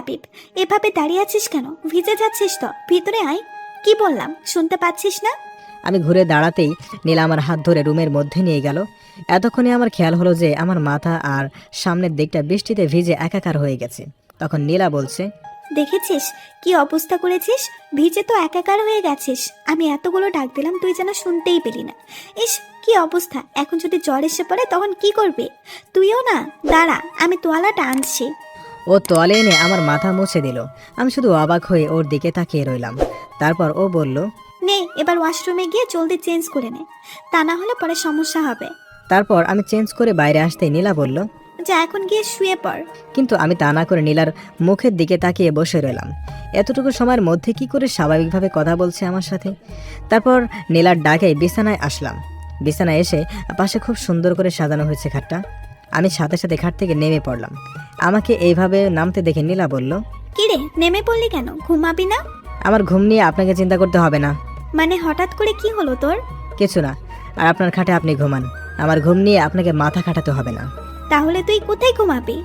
লাবিব, এভাবে দাঁড়িয়ে আছিস কেন? ভিজে যাচ্ছিস তো, ভিতরে আয়। কি বললাম শুনতে পাচ্ছিস না? আমি ঘুরে দাঁড়াতেই নীলা আমার হাত ধরে রুমের মধ্যে নিয়ে গেল। এতক্ষণে আমার খেয়াল হলো যে আমার মাথা আর সামনের দিকটা বৃষ্টিতে ভিজে একাকার হয়ে গেছে। তখন নীলা বলছে, দেখেছিস কি অবস্থা করেছিস? ভিজে তো একাকার হয়ে গেছিস। আমি এতগুলো ডাক দিলাম, তুই যেন শুনতেই পেলি না। ইস, কি অবস্থা! এখন যদি জ্বর এসে পড়ে তখন কি করবি? তুইও না, দাঁড়া আমি তোয়ালাটা আনছি। ও তোয়ালে এনে আমার মাথা মুছে দিল। আমি শুধু অবাক হয়ে ওর দিকে তাকিয়ে রইলাম। তারপর ও বলল, নে এবার ওয়াশরুমে গিয়ে জলদি চেঞ্জ করে নে, তা না হলে পরে সমস্যা হবে। তারপর আমি চেঞ্জ করে বাইরে আসতেই নীলা বলল, যা এখন গিয়ে শুয়ে পড়। কিন্তু আমি তা না করে নীলার মুখের দিকে তাকিয়ে বসে রইলাম। এতটুকু সময়ের মধ্যে কি করে স্বাভাবিকভাবে কথা বলছে আমার সাথে। তারপর নীলার ডাকে বিছানায় আসলাম। বিছানায় এসে পাশে খুব সুন্দর করে সাজানো হয়েছে খাটটা। আমি সাথে সাথে খাট থেকে নেমে পড়লাম। আমাকে এইভাবে নামতে দেখে নীলা বলল, কিরে নেমে পড়লি কেন? ঘুমাবি না? আমার ঘুম নিয়ে আপনাকে চিন্তা করতে হবে না। মানে হঠাৎ করে কি হলো তোর? কিছু না, আর আপনার খাটে আপনি ঘুমান। আমার ঘুম নিয়ে আপনাকে মাথা খাটাতে হবে না। তাহলে তুই কোথায় ঘুমাবি?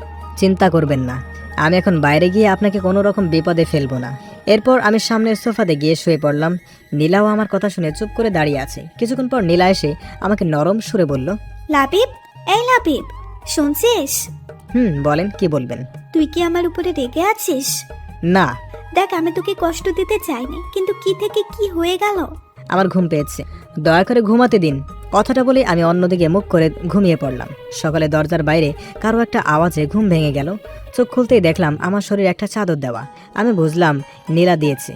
চিন্তা করবেন না, আমি এখন বাইরে গিয়ে আপনাকে কোনো রকম বিপদে ফেলবো না। এরপর আমি সামনের সোফাতে গিয়ে শুয়ে পড়লাম। নীলাও আমার কথা শুনে চুপ করে দাঁড়িয়ে আছে। কিছুক্ষণ পর নীলা এসে আমাকে নরম সুরে বলল, লাবিব, এই লাবিব, শুনছিস? বলেন, কি বলবেন? তুই কি আমার উপরে রেগে আছিস? না। দেখ আমি তোকে কষ্ট দিতে চাইনি, কিন্তু কি থেকে কি হয়ে গেল। আমার ঘুম পেয়েছে, দয়া করে ঘুমাতে দিন। কথাটা বলে আমি অন্যদিকে মুখ করে ঘুমিয়ে পড়লাম। সকালে দরজার বাইরে কারো একটা আওয়াজে ঘুম ভেঙে গেল। চোখ খুলতেই দেখলাম আমার শরীরে একটা চাদর দেওয়া। আমি বুঝলাম নীলা দিয়েছে।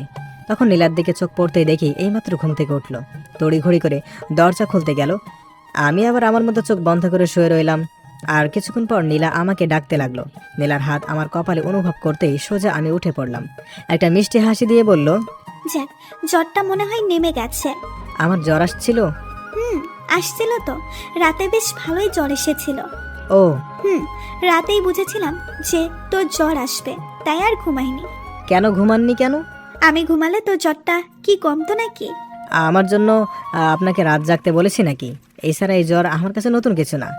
তখন নীলার দিকে চোখ পড়তেই দেখি এইমাত্র ঘুম থেকে উঠল। তড়িঘড়ি করে দরজা খুলতে গেল। আমি আবার আমার মতো চোখ বন্ধ করে শুয়ে রইলাম। আর কিছুক্ষণ পর নীলা আমাকে ডাকতে লাগলো। নীলার হাত আমার কপালে অনুভব করতেই সোজা আমি উঠে পড়লাম। একটা মিষ্টি হাসি দিয়ে বলল, যাক, জ্বরটা মনে হয় নেমে গেছে। আমার জ্বর আসছিল? আসছিল তো, রাতে বেশ ভালোই জ্বর এসেছিল। ও। রাতেই বুঝেছিলাম যে তোর জ্বর আসবে, তাই আর ঘুমাইনি। কেন ঘুমাননি কেন? আমি ঘুমালে তোর জ্বরটা কি কমতো নাকি? আমার জন্য আপনাকে রাত জাগতে বলেছি নাকি? এছাড়া এই জ্বর আমার কাছে নতুন কিছু না।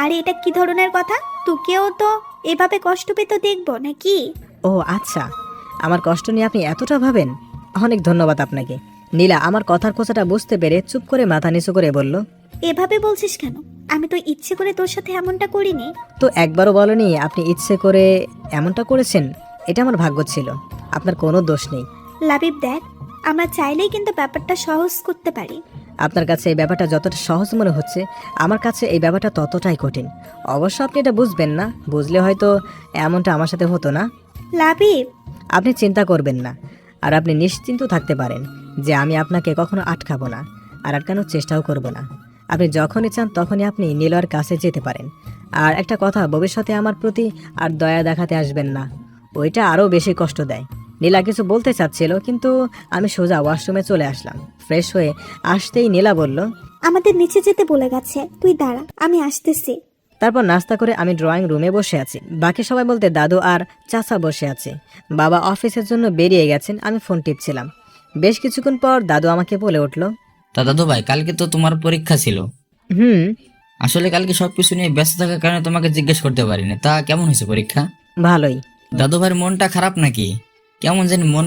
আরে এটা কি ধরনের কথা? তোকেও তো এভাবে কষ্ট পেতে দেখবো নাকি? ও আচ্ছা, আমার কষ্ট নিয়ে আপনি এতটা ভাবেন? অনেক ধন্যবাদ আপনাকে। নীলা আমার কথার খোঁচাটা বুঝতে পেরে চুপ করে মাথা নিচু করে বলল, এভাবে বলছিস কেন? আমি তো ইচ্ছে করে তোর সাথে এমনটা করিনি। তো একবারও বলনি আপনি ইচ্ছে করে এমনটা করেছেন? এটা আমার ভাগ্য ছিল, আপনার কোনো দোষ নেই। লাবিব দেখ, আমরা চাইলেই কিন্তু ব্যাপারটা সহজ করতে পারি। আপনার কাছে এই ব্যাপারটা যতটা সহজ মনে হচ্ছে, আমার কাছে এই ব্যাপারটা ততটাই কঠিন। অবশ্য আপনি এটা বুঝবেন না, বুঝলে হয়তো এমনটা আমার সাথে হতো না। লাবিব, আপনি চিন্তা করবেন না, আর আপনি নিশ্চিন্ত থাকতে পারেন যে আমি আপনাকে কখনো আটকাবো না, আর আটকানোর চেষ্টাও করব না। আপনি যখনই চান তখনই আপনি নীলার কাছে যেতে পারেন। আর একটা কথা, ভবিষ্যতে আমার প্রতি আর দয়া দেখাতে আসবেন না, ওইটা আরও বেশি কষ্ট দেয়। নীলা কিছু বলতে চাচ্ছিল, কিন্তু আমি সোজা ওয়াশরুমে চলে আসলাম। ফ্রেশ হয়ে আসতেই নীলা বলল, আমাদের নিচে যেতে বলে গেছে, তুই দাঁড়া, আমি আসতেছি। তারপর নাস্তা করে আমি ড্রয়িং রুমে বসে আছি। বাকি সবাই বলতে দাদু আর চাচা বসে আছে। বাবা অফিসের জন্য বেরিয়ে গেছেন। আমি ফোন টিপছিলাম। বেশ কিছুক্ষণ পর দাদু আমাকে বলে উঠল, তা দাদু ভাই, কালকে তো তোমার পরীক্ষা ছিল। হুম। আসলে কালকে সবকিছু নিয়ে ব্যস্ত থাকার কারণে তোমাকে জিজ্ঞেস করতে পারিনি। তা কেমন হয়েছে পরীক্ষা? ভালোই। দাদু ভাইয়ের মনটা খারাপ নাকি? কেমন জানি মন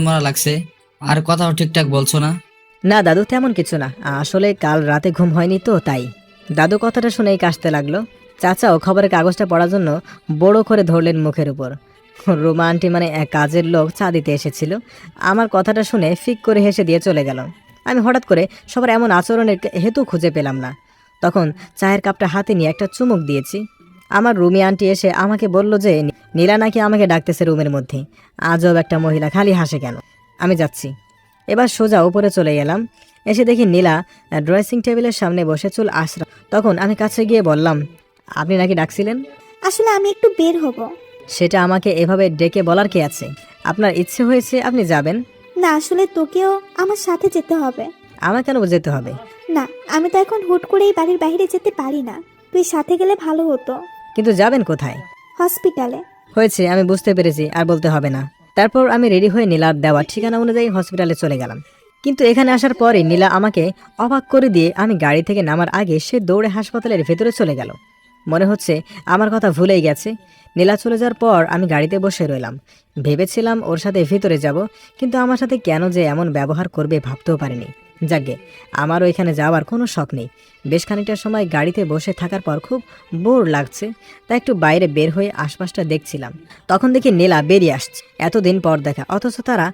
মরা লাগছে, আর কথাও ঠিকঠাক বলছো না। না দাদু, তেমন কিছু না। আসলে কাল রাতে ঘুম হয়নি তো তাই। দাদু কথাটা শুনেই কাশতে লাগলো। চাচাও খবরের কাগজটা পড়ার জন্য বড় করে ধরলেন মুখের উপর। রুমা আন্টি মানে এক কাজের লোক চা দিতে এসেছিল। আমার কথাটা শুনে ফিক করে হেসে দিয়ে চলে গেল। আমি হঠাৎ করে সবার এমন আচরণের হেতু খুঁজে পেলাম না। তখন চায়ের কাপটা হাতে নিয়ে একটা চুমুক দিয়েছি। আমার রুমি আন্টি এসে আমাকে বলল যে নীলা নাকি আমাকে ডাকতেছে রুমের মধ্যে। আজব একটা মহিলা, খালি হাসে কেন। আমি যাচ্ছি। এবার সোজা উপরে চলে গেলাম। এসে দেখি নীলা ড্রেসিং টেবিলের সামনে বসে চুল আশ্রা। তখন আমি কাছে গিয়ে বললাম, আপনি নাকি ডাকছিলেন? আসলে আমি একটু বের হব। সেটা আমাকে এভাবে ডেকে বলার কি আছে? আপনার ইচ্ছে হয়েছে, আপনি যাবেন। না, আসলে তোকেও আমার সাথে যেতে হবে। আমার কেন যেতে হবে? না, আমি তো এখন হুট করেই বাড়ির বাইরে যেতে পারি না, তুই সাথে গেলে ভালো হতো। কিন্তু যাবেন কোথায়? হসপিটালে। হয়েছে, আমি বুঝতে পেরেছি, আর বলতে হবে না। তারপর আমি রেডি হয়ে নীলার দেওয়া ঠিকানা অনুযায়ী হসপিটালে চলে গেলাম। কিন্তু এখানে আসার পরে নীলা আমাকে অবাক করে দিয়ে আমি গাড়ি থেকে নামার আগে সে দৌড়ে হাসপাতালের ভেতরে চলে গেল। মনে হচ্ছে আমার কথা ভুলেই গেছে। নীলা চলে যাওয়ার পর আমি গাড়িতে বসে রইলাম। ভেবেছিলাম ওর সাথে ভিতরে যাব, কিন্তু আমার সাথে কেন যে এমন ব্যবহার করবে ভাবতেও পারিনি। যাকে আমারও এখানে যাওয়ার কোনো শখ নেই। বেশ খানিকটা সময় গাড়িতে বসে থাকার পর খুব বোর লাগছে, তাই একটু বাইরে বের হয়ে আশপাশটা দেখছিলাম। তখন দেখি নীলা বেরিয়ে আসছে, এতদিন পর দেখা, অথচ তারা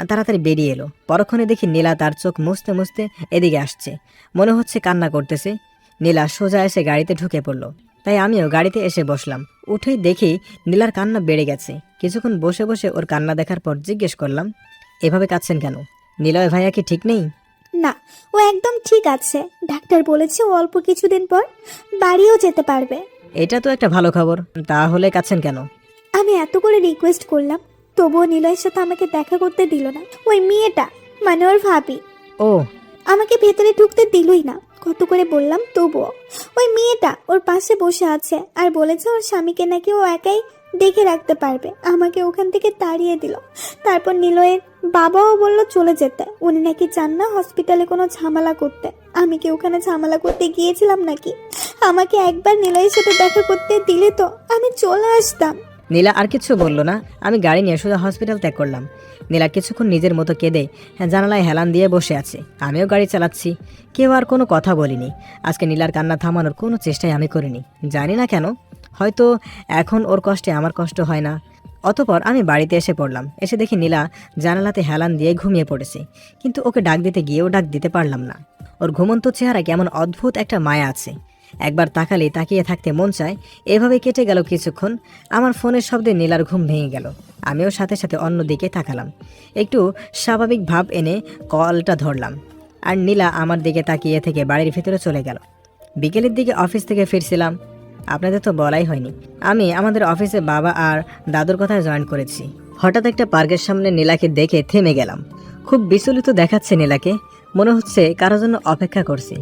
তাড়াতাড়ি বেরিয়ে এলো। পরক্ষণে দেখি নীলা তার চোখ মুছতে মুছতে এদিকে আসছে, মনে হচ্ছে কান্না করতেছে। নীলা সোজা এসে গাড়িতে ঢুকে পড়লো, তাই আমিও গাড়িতে এসে বসলাম। উঠেই দেখি নীলার কান্না বেড়ে গেছে। কিছুক্ষণ বসে বসে ওর কান্না দেখার পর জিজ্ঞেস করলাম, এভাবে কাঁদছেন কেন? নিলয় ভাইয়া কি ঠিক নেই? না, ও একদম ঠিক আছে। ডাক্তার বলেছে ও অল্প কিছুদিন পর বাড়িও যেতে পারবে। এটা তো একটা ভালো খবর। তাহলে কাঁদছেন কেন? আমি এত করে রিকোয়েস্ট করলাম, তবুও নিলয়ের সাথে আমাকে দেখা করতে দিল না। ওই মেয়েটা, মানে ওর ভাবি, ও আমাকে ভেতরে ঢুকতে দিলই না। কত করে বললাম তবুও। ওই মেয়েটা ওর পাশে বসে আছে আর বলেছে ওর স্বামীকে নাকি ও একাই দেখে রাখতে পারবে। আমাকে ওখান থেকে তাড়িয়ে দিল। তারপর নিলয়ের বাবাও বলল চলে যেতে, উনি নাকি চান না হসপিটালে কোনো ঝামেলা করতে। আমি কি ওখানে ঝামেলা করতে গিয়েছিলাম নাকি? আমাকে একবার নিলয়ের সাথে দেখা করতে দিলে তো আমি চলে আসতাম। নীলা আর কিছু বললো না। আমি গাড়ি নিয়ে সোজা হসপিটাল ত্যাগ করলাম। নীলা কিছুক্ষণ নিজের মতো কেঁদে জানালায় হেলান দিয়ে বসে আছে। আমিও গাড়ি চালাচ্ছি, কেউ আর কোনো কথা বলিনি। আজকে নীলার কান্না থামানোর কোনো চেষ্টাই আমি করিনি, জানি না কেন। হয়তো এখন ওর কষ্টে আমার কষ্ট হয় না। অতপর আমি বাড়িতে এসে পড়লাম। এসে দেখি নীলা জানালাতে হেলান দিয়ে ঘুমিয়ে পড়েছে, কিন্তু ওকে ডাক দিতে গিয়েও ডাক দিতে পারলাম না। ওর ঘুমন্ত চেহারা কেমন অদ্ভুত একটা মায়া আছে, একবার তাকালেই তাকিয়ে থাকতে মন চায়। এভাবে কেটে গেল কিছুক্ষণ। আমার ফোনের শব্দে নীলার ঘুম ভেঙে গেল। আমিও সাথে সাথে অন্যদিকে তাকালাম। একটু স্বাভাবিক ভাব এনে কলটা ধরলাম, আর নীলা আমার দিকে তাকিয়ে থেকে বাড়ির ভিতরে চলে গেল। বিকেলের দিকে অফিস থেকে ফিরছিলাম। আপনাদের তো বলাই হয়নি, আমি আমাদের অফিসে বাবা আর দাদুর কথায় জয়েন করেছি। হঠাৎ একটা পার্কের সামনে নীলাকে দেখে থেমে গেলাম। খুব বিচলিত দেখাচ্ছে নীলাকে, মনে হচ্ছে কারোর জন্য অপেক্ষা করছে,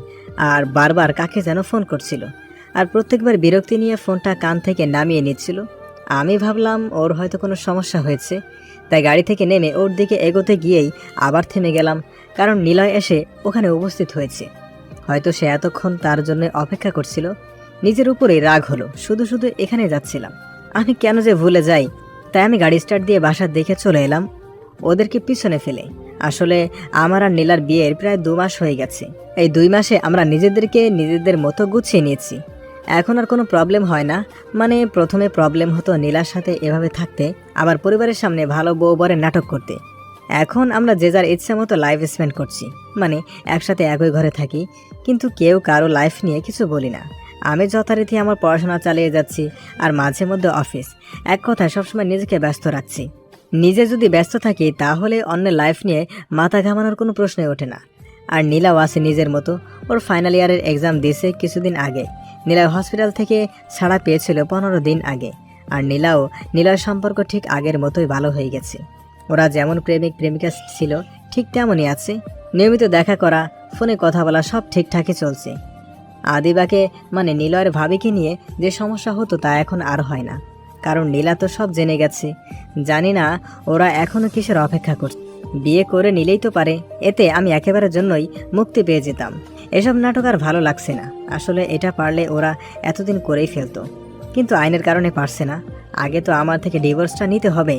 আর বারবার কাকে যেন ফোন করছিল, আর প্রত্যেকবার বিরক্তি নিয়ে ফোনটা কান থেকে নামিয়ে নিচ্ছিল। আমি ভাবলাম ওর হয়তো কোনো সমস্যা হয়েছে, তাই গাড়ি থেকে নেমে ওর দিকে এগোতে গিয়েই আবার থেমে গেলাম, কারণ নিলয় এসে ওখানে উপস্থিত হয়েছে। হয়তো সে এতক্ষণ তার জন্য অপেক্ষা করছিল। নিজের উপরেই রাগ হলো, শুধু শুধু এখানে যাচ্ছিলাম, আমি কেন যে ভুলে যাই। তাই আমি গাড়ি স্টার্ট দিয়ে বাসার দিকে চলে এলাম, ওদেরকে পিছনে ফেলে। আসলে আমার আর নীলার বিয়ের প্রায় 2 মাস হয়ে গেছে। এই 2 মাসে আমরা নিজেদেরকে নিজেদের মতো গুছিয়ে নিয়েছি। এখন আর কোনো প্রবলেম হয় না। মানে প্রথমে প্রবলেম হতো নীলার সাথে এভাবে থাকতে, আবার পরিবারের সামনে ভালো বউ বরের নাটক করতে। এখন আমরা যে যার ইচ্ছা মতো লাইফ স্পেন্ড করছি, মানে একসাথে একই ঘরে থাকি, কিন্তু কেউ কারো লাইফ নিয়ে কিছু বলি না। আমি যথারীতি আমার পড়াশোনা চালিয়ে যাচ্ছি, আর মাঝে মধ্যে অফিস। এক কথায় সবসময় নিজেকে ব্যস্ত রাখছি। নিজে যদি ব্যস্ত থাকি তাহলে অন্যের লাইফ নিয়ে মাথা ঘামানোর কোনো প্রশ্নই ওঠে না। আর নীলাও আছে নিজের মতো, ওর ফাইনাল ইয়ারের এক্সাম দিয়েছে কিছুদিন আগে। নীলা হসপিটাল থেকে ছাড়া পেয়েছিল 15 দিন আগে। আর নীলার সম্পর্ক ঠিক আগের মতোই ভালো হয়ে গেছে। ওরা যেমন প্রেমিক প্রেমিকা ছিল ঠিক তেমনই আছে। নিয়মিত দেখা করা, ফোনে কথা বলা সব ঠিকঠাকই চলছে। আদিবাকে মানে নিলয়ের ভাবিকে নিয়ে যে সমস্যা হতো তা এখন আর হয় না, কারণ নীলা তো সব জেনে গেছে। জানি না ওরা এখনো কিসের অপেক্ষা করছে। বিয়ে করে নিলেই তো পারে, এতে আমি একেবারের জন্যই মুক্তি পেয়ে যেতাম। এসব নাটক আর ভালো লাগছে না। আসলে এটা পারলে ওরা এতদিন করেই ফেলতো, কিন্তু আইনের কারণে পারছে না। আগে তো আমার থেকে ডিভোর্সটা নিতে হবে,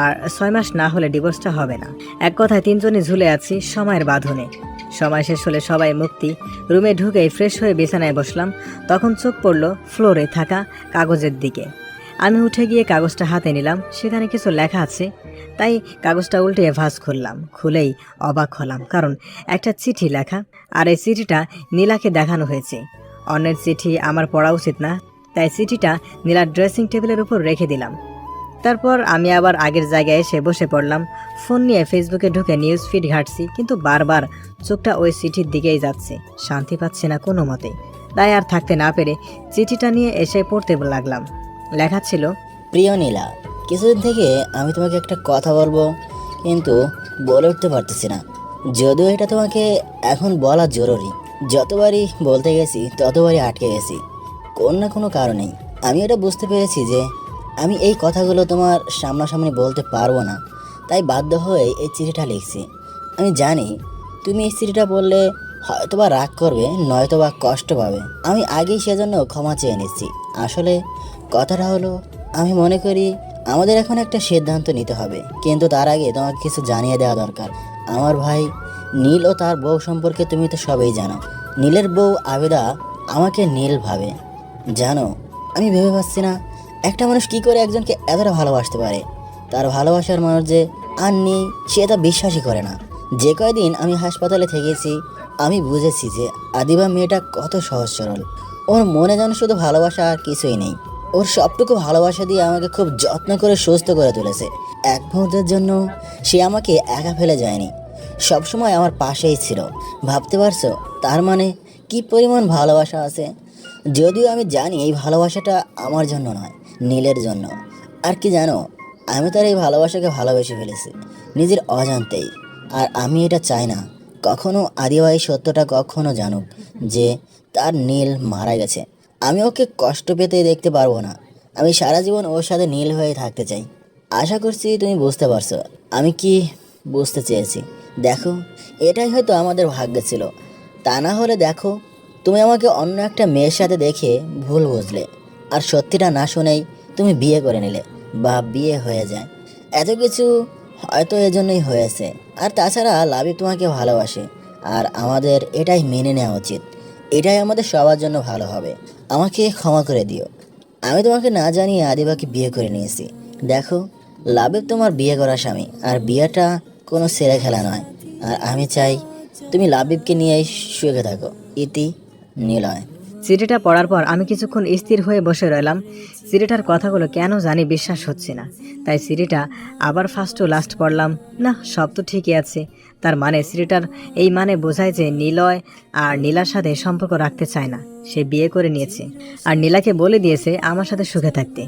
আর 6 মাস না হলে ডিভোর্সটা হবে না। এক কথায় 3 জনই ঝুলে আছি সময়ের বাঁধনে। সময় শেষ হলে সবাই মুক্তি। রুমে ঢুকেই ফ্রেশ হয়ে বিছানায় বসলাম। তখন চোখ পড়ল ফ্লোরে থাকা কাগজের দিকে। আমি উঠে গিয়ে কাগজটা হাতে নিলাম, সেখানে কিছু লেখা আছে। তাই কাগজটা উল্টে ভাঁজ খুললাম। খুলেই অবাক হলাম, কারণ একটা চিঠি লেখা, আর এই চিঠিটা নীলাকে দেখানো হয়েছে। অন্যের চিঠি আমার পড়া উচিত না, তাই চিঠিটা নীলার ড্রেসিং টেবিলের উপর রেখে দিলাম। তারপর আমি আবার আগের জায়গায় এসে বসে পড়লাম। ফোন নিয়ে ফেসবুকে ঢুকে নিউজ ফিড ঘাঁটছি, কিন্তু বারবার চোখটা ওই চিঠির দিকেই যাচ্ছে, শান্তি পাচ্ছি না কোনো মতে। তাই আর থাকতে না পেরে চিঠিটা নিয়ে এসে পড়তে লাগলাম। লেখা ছিল, প্রিয় নীলা, কিছুদিন থেকে আমি তোমাকে একটা কথা বলবো, কিন্তু বলে উঠতে পারতেছি না। যদিও এটা তোমাকে এখন বলা জরুরি। যতবারই বলতে গেছি ততবারই আটকে গেছি কোনো না কোনো কারণেই। আমি এটা বুঝতে পেরেছি যে আমি এই কথাগুলো তোমার সামনাসামনি বলতে পারবো না, তাই বাধ্য হয়ে এই চিঠিটা লিখছি। আমি জানি তুমি এই চিঠিটা বললে হয়তোবা রাগ করবে, নয়তোবা কষ্ট পাবে। আমি আগেই সেজন্য ক্ষমা চেয়ে নিচ্ছি। আসলে কথাটা হলো, আমি মনে করি আমাদের এখন একটা সিদ্ধান্ত নিতে হবে, কিন্তু তার আগে তোমাকে কিছু জানিয়ে দেওয়া দরকার। আমার ভাই নীল ও তার বউ সম্পর্কে তুমি তো সবই জানো। নীলের বউ আবেদা আমাকে নীল ভাবে। জানো, আমি ভেবে পাচ্ছি না একটা মানুষ কি করে একজনকে এতটা ভালোবাসতে পারে। তার ভালোবাসার মানুষ যে আর নেই সে তা বিশ্বাসই করে না। যে কয়দিন আমি হাসপাতালে থেকেছি আমি বুঝেছি যে আদিবা মেয়েটা কত সহজ সরল। ওর মনে যেন শুধু ভালোবাসা আর কিছুই নেই। ওর সবটুকু ভালোবাসা দিয়ে আমাকে খুব যত্ন করে সুস্থ করে তুলেছে। এক মুহূর্তের জন্য সে আমাকে একা ফেলে যায়নি, সবসময় আমার পাশেই ছিল। ভাবতে পারছো তার মানে কি পরিমাণ ভালোবাসা আছে? যদিও আমি জানি এই ভালোবাসাটা আমার জন্য নয়, নীলের জন্য। আর কি জানো, আমি তার এই ভালোবাসাকে ভালোবেসে ফেলেছি নিজের অজান্তেই। আর আমি এটা চাই না কখনো আদিবা এই সত্যটা কখনো জানুক যে তার নীল মারা গেছে। আমি ওকে কষ্ট পেতে দেখতে পারবো না। আমি সারা জীবন ওর সাথে নীল হয়ে থাকতে চাই। আশা করছি তুমি বুঝতে পারছো আমি কি বুঝতে চেয়েছি। দেখো, এটাই হয়তো আমাদের ভাগ্যে ছিল। তা না হলে দেখো, তুমি আমাকে অন্য একটা মেয়ের সাথে দেখে ভুল বুঝলে, আর সত্যিটা না শুনেই তুমি বিয়ে করে নিলে বা বিয়ে হয়ে যায়। এত কিছু হয়তো এজন্যই হয়েছে। আর তাছাড়া লাবিব তোমাকে ভালোবাসে, আর আমাদের এটাই মেনে নেওয়া উচিত। এটাই আমাদের সবার জন্য ভালো হবে। আমাকে ক্ষমা করে দিও, আমি তোমাকে না জানিয়ে আদিবাকে বিয়ে করে নিয়েছি। দেখো, লাবিব তোমার বিয়ে করা স্বামী, আর বিয়েটা কোনো ছেলে খেলা নয়। আর আমি চাই তুমি লাবিবকে নিয়েই শুয়ে থাকো। ইতি, নিলয়। চিঠিটা পড়ার পর আমি কিছুক্ষণ স্থির হয়ে বসে রইলাম। চিঠিটার কথাগুলো কেন জানি বিশ্বাস হচ্ছে না, তাই চিঠিটা আবার ফার্স্ট টু লাস্ট পড়লাম। না, সব তো ঠিকই আছে। তার মানে চিঠিটার এই মানে বোঝায় যে নিলয় আর নীলার সাথে সম্পর্ক রাখতে চায় না, সে বিয়ে করে নিয়েছে আর নীলাকে বলে দিয়েছে আমার সাথে সুখে থাকতে।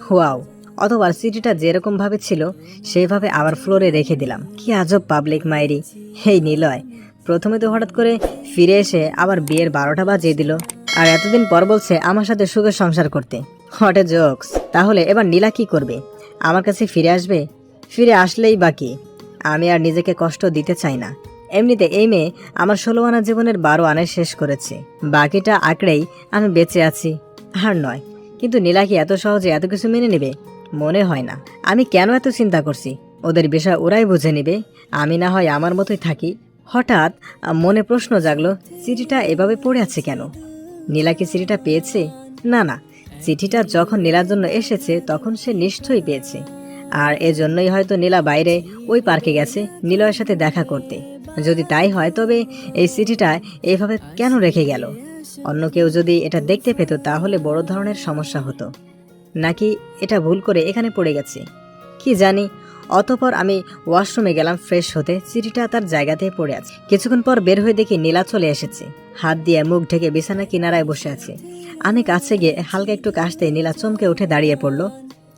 ওয়াও! অথবা চিঠিটা যেরকম ভাবে ছিল সেইভাবে আবার ফ্লোরে রেখে দিলাম। কি আজব পাবলিক মাইরি! হেই নিলয়, প্রথমে তো হঠাৎ করে ফিরে এসে আবার বিয়ের 12টা বাজিয়ে দিল, আর এতদিন পর বলছে আমার সাথে সুখে সংসার করতে। What a jokes! তাহলে এবার নীলা কি করবে? আমার কাছে ফিরে আসবে? ফিরে আসলেই বাকি, আমি আর নিজেকে কষ্ট দিতে চাই না। এমনিতে এই মেয়ে আমার 16 আনা জীবনের 12 আনায় শেষ করেছে, বাকিটা আঁকড়েই আমি বেঁচে আছি। আর নয়, কিন্তু নীলা কি এত সহজে এত কিছু মেনে নেবে? মনে হয় না। আমি কেন এত চিন্তা করছি? ওদের বিষয় ওরাই বুঝে নেবে, আমি না হয় আমার মতোই থাকি। হঠাৎ মনে প্রশ্ন জাগলো, চিঠিটা এভাবে পড়ে আছে কেন? নীলা কি চিঠিটা পেয়েছে? না না, চিঠিটা যখন নীলার জন্য এসেছে তখন সে নিশ্চয়ই পেয়েছে। আর এজন্যই হয়তো নীলা বাইরে ওই পার্কে গেছে নিলয়ের সাথে দেখা করতে। যদি তাই হয় তবে এই চিঠিটা এইভাবে কেন রেখে গেল? অন্য কেউ যদি এটা দেখতে পেত তাহলে বড় ধরনের সমস্যা হতো। নাকি এটা ভুল করে এখানে পড়ে গেছে, কি জানি। অতঃপর আমি ওয়াশরুমে গেলাম ফ্রেশ হতে। চিঠিটা তার জায়গাতেই পড়ে আছে। কিছুক্ষণ পর বের হয়ে দেখি নীলা চলে এসেছে, হাত দিয়ে মুখ ঢেকে বিছানা কিনারায় বসে আছে। আমি কাছে গিয়ে হালকা একটু কাশতেই নীলা চমকে উঠে দাঁড়িয়ে পড়লো।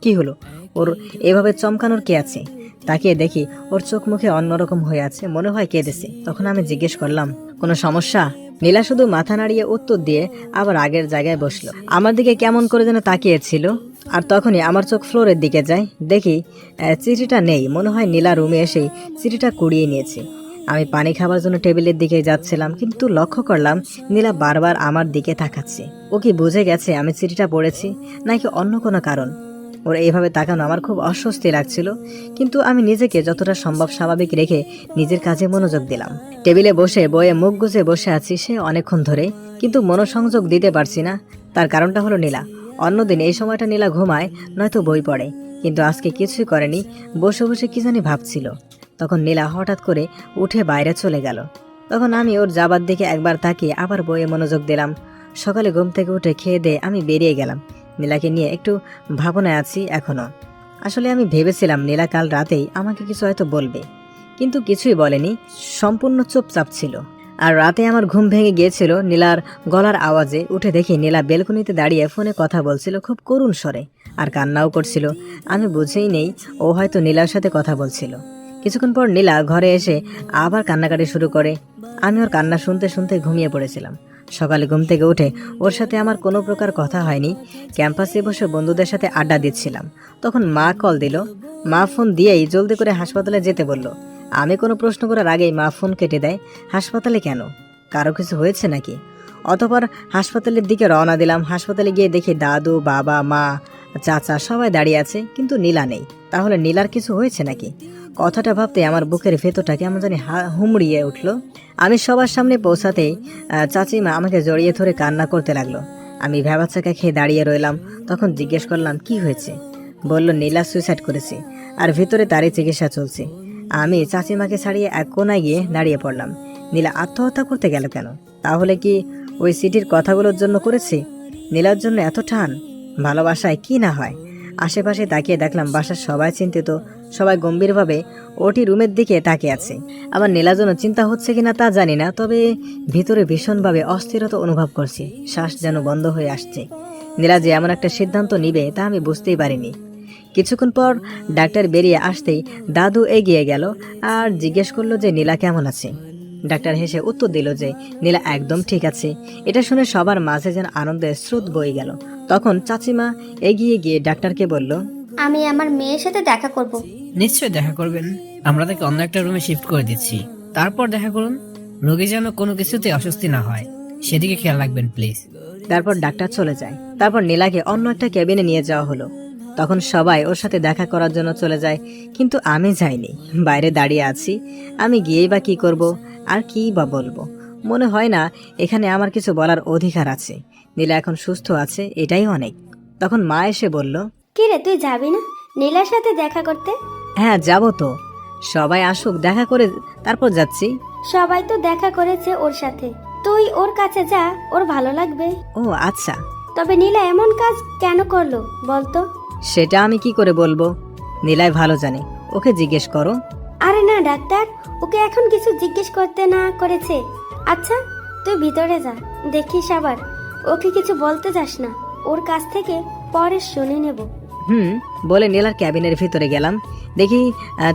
কি হলো? ওর এভাবে চমকানোর কি আছে? তাকিয়ে দেখি ওর চোখ মুখে অন্যরকম হয়ে আছে, মনে হয় কেঁদেছে। তখন আমি জিজ্ঞেস করলাম, কোনো সমস্যা? নীলা শুধু মাথা নাড়িয়ে উত্তর দিয়ে আবার আগের জায়গায় বসলো। আমার দিকে কেমন করে যেন তাকিয়েছিল। আর তখনই আমার চোখ ফ্লোরের দিকে যায়, দেখি চিঠিটা নেই। মনে হয় নীলা রুমে এসেই চিঠিটা কুড়িয়ে নিয়েছে। আমি পানি খাবার জন্য টেবিলের দিকে যাচ্ছিলাম, কিন্তু লক্ষ্য করলাম নীলা বারবার আমার দিকে তাকাচ্ছে। ও কি বুঝে গেছে আমি চিঠিটা পড়েছি, নাকি অন্য কোনো কারণ? ওর এইভাবে তাকানো আমার খুব অস্বস্তি লাগছিল, কিন্তু আমি নিজেকে যতটা সম্ভব স্বাভাবিক রেখে নিজের কাজে মনোযোগ দিলাম। টেবিলে বসে বইয়ে মুখ গুজে বসে আছি সে অনেকক্ষণ ধরে, কিন্তু মনোসংযোগ দিতে পারছি না। তার কারণটা হলো নীলা। অন্যদিন এই সময়টা নীলা ঘুমায় নয়তো বই পড়ে, কিন্তু আজকে কিছুই করেনি, বসে বসে কি জানি ভাবছিল। তখন নীলা হঠাৎ করে উঠে বাইরে চলে গেল। তখন আমি ওর যাবার দিকে একবার তাকিয়ে আবার বইয়ে মনোযোগ দিলাম। সকালে ঘুম থেকে উঠে খেয়ে দিয়ে আমি বেরিয়ে গেলাম। নীলাকে নিয়ে একটু ভাবনায় আছি এখনো। আসলে আমি ভেবেছিলাম নীলা কাল রাতেই আমাকে কিছু হয়তো বলবে, কিন্তু কিছুই বলেনি, সম্পূর্ণ চুপচাপ ছিল। আর রাতে আমার ঘুম ভেঙে গিয়েছিল নীলার গলার আওয়াজে। উঠে দেখি নীলা বেলকনিতে দাঁড়িয়ে ফোনে কথা বলছিল খুব করুণ স্বরে, আর কান্নাও করছিল। আমি বুঝেই নেই ও হয়তো নীলার সাথে কথা বলছিল। কিছুক্ষণ পর নীলা ঘরে এসে আবার কান্নাকাটি শুরু করে। আমি ওর কান্না শুনতে শুনতে ঘুমিয়ে পড়েছিলাম। সকালে ঘুম থেকে উঠে ওর সাথে আমার কোনো প্রকার কথা হয়নি। ক্যাম্পাসে বসে বন্ধুদের সাথে আড্ডা দিচ্ছিলাম, তখন মা কল দিল। মা ফোন দিয়েই জলদি করে হাসপাতালে যেতে বলল। আমি কোনো প্রশ্ন করার আগেই মা ফোন কেটে দেয়। হাসপাতালে কেন? কারো কিছু হয়েছে নাকি? অতঃপর হাসপাতালের দিকে রওনা দিলাম। হাসপাতালে গিয়ে দেখি দাদু, বাবা, মা চাচা সবাই দাঁড়িয়ে আছে, কিন্তু নীলা নেই। তাহলে নীলার কিছু হয়েছে নাকি? কথাটা ভাবতে আমার বুকের ভেতরটা কেমন জানি হুমড়িয়ে উঠলো। আমি সবার সামনে পৌঁছাতেই চাচিমা আমাকে জড়িয়ে ধরে কান্না করতে লাগলো। আমি ভ্যাবাচ্চাকা খেয়ে দাঁড়িয়ে রইলাম। তখন জিজ্ঞেস করলাম কি হয়েছে। বলল নীলা সুইসাইড করেছে, আর ভিতরে তারই চিকিৎসা চলছে। আমি চাচিমাকে ছাড়িয়ে এক কোনায় গিয়ে দাঁড়িয়ে পড়লাম। নীলা আত্মহত্যা করতে গেল কেন? তাহলে কি ওই সিটির কথাগুলোর জন্য করেছে? নীলার জন্য এত টান, ভালোবাসায় কি না হয়? আশেপাশে তাকিয়ে দেখলাম বাসার সবাই চিন্তিত, সবাই গম্ভীরভাবে ওটি রুমের দিকে তাকিয়ে আছে। আমার নীলার জন্য চিন্তা হচ্ছে কিনা তা জানি না, তবে ভিতরে ভীষণভাবে অস্থিরতা অনুভব করছি। শ্বাস যেন বন্ধ হয়ে আসছে। নীলা যে এমন একটা সিদ্ধান্ত নিবে তা আমি বুঝতেই পারিনি। কিছুক্ষণ পর ডাক্তার বেরিয়ে আসতেই দাদু এগিয়ে গেল আর জিজ্ঞেস করলো যে নীলা কেমন আছে। ডাক্তার হেসে উত্তর দিল যে নীলা একদম ঠিক আছে। এটা শুনে সবার মাঝে যেন আনন্দের স্রোত বয়ে গেল। তখন চাচিমা এগিয়ে গিয়ে ডাক্তারকে বলল, আমি আমার মেয়ের সাথে দেখা করব। নিশ্চয় দেখা করবেন। আমরা তাকে অন্য একটা রুমে শিফট করে দিচ্ছি, তারপর দেখা করুন। রোগী যেন কোনো কিছুতে অস্বস্তি না হয়, সেদিকে খেয়াল রাখবেন প্লিজ। তারপর ডাক্তার চলে যায়। তারপর নীলাকে অন্য একটা কেবিনে নিয়ে যাওয়া হলো। তখন সবাই ওর সাথে দেখা করার জন্য চলে যায়, কিন্তু আমি যাইনি। বাইরে দাঁড়িয়ে আছি। আমি গিয়েই বা কি করব, আর কি বা বলবো? মনে হয় না এখানে আমার কিছু বলার অধিকার আছে। নীলা এখন সুস্থ আছে, এটাই অনেক। তখন মা এসে বলল, কি রে, তুই যাবি না নীলার সাথে দেখা করতে? হ্যাঁ যাব তো, সবাই আসুক, দেখা করে তারপর যাচ্ছি। সবাই তো দেখা করেছে ওর সাথে, তুই ওর কাছে যা, ওর ভালো লাগবে। ও আচ্ছা। তবে নীলা এমন কাজ কেন করলো বলতো? সেটা আমি কি করে বলবো? নীলাই ভালো জানে, ওকে জিজ্ঞেস করো। আরে না ডাক্তার, ওকে এখন কিছু জিজ্ঞেস করতে না করেছে। আচ্ছা তুই ভিতরে যা, দেখিস আবার ওকে কিছু বলতে যাস না। ওর কাছ থেকে পরে শুনে নেব। বলে নীলার ক্যাবিনের ভিতরে গেলাম। দেখি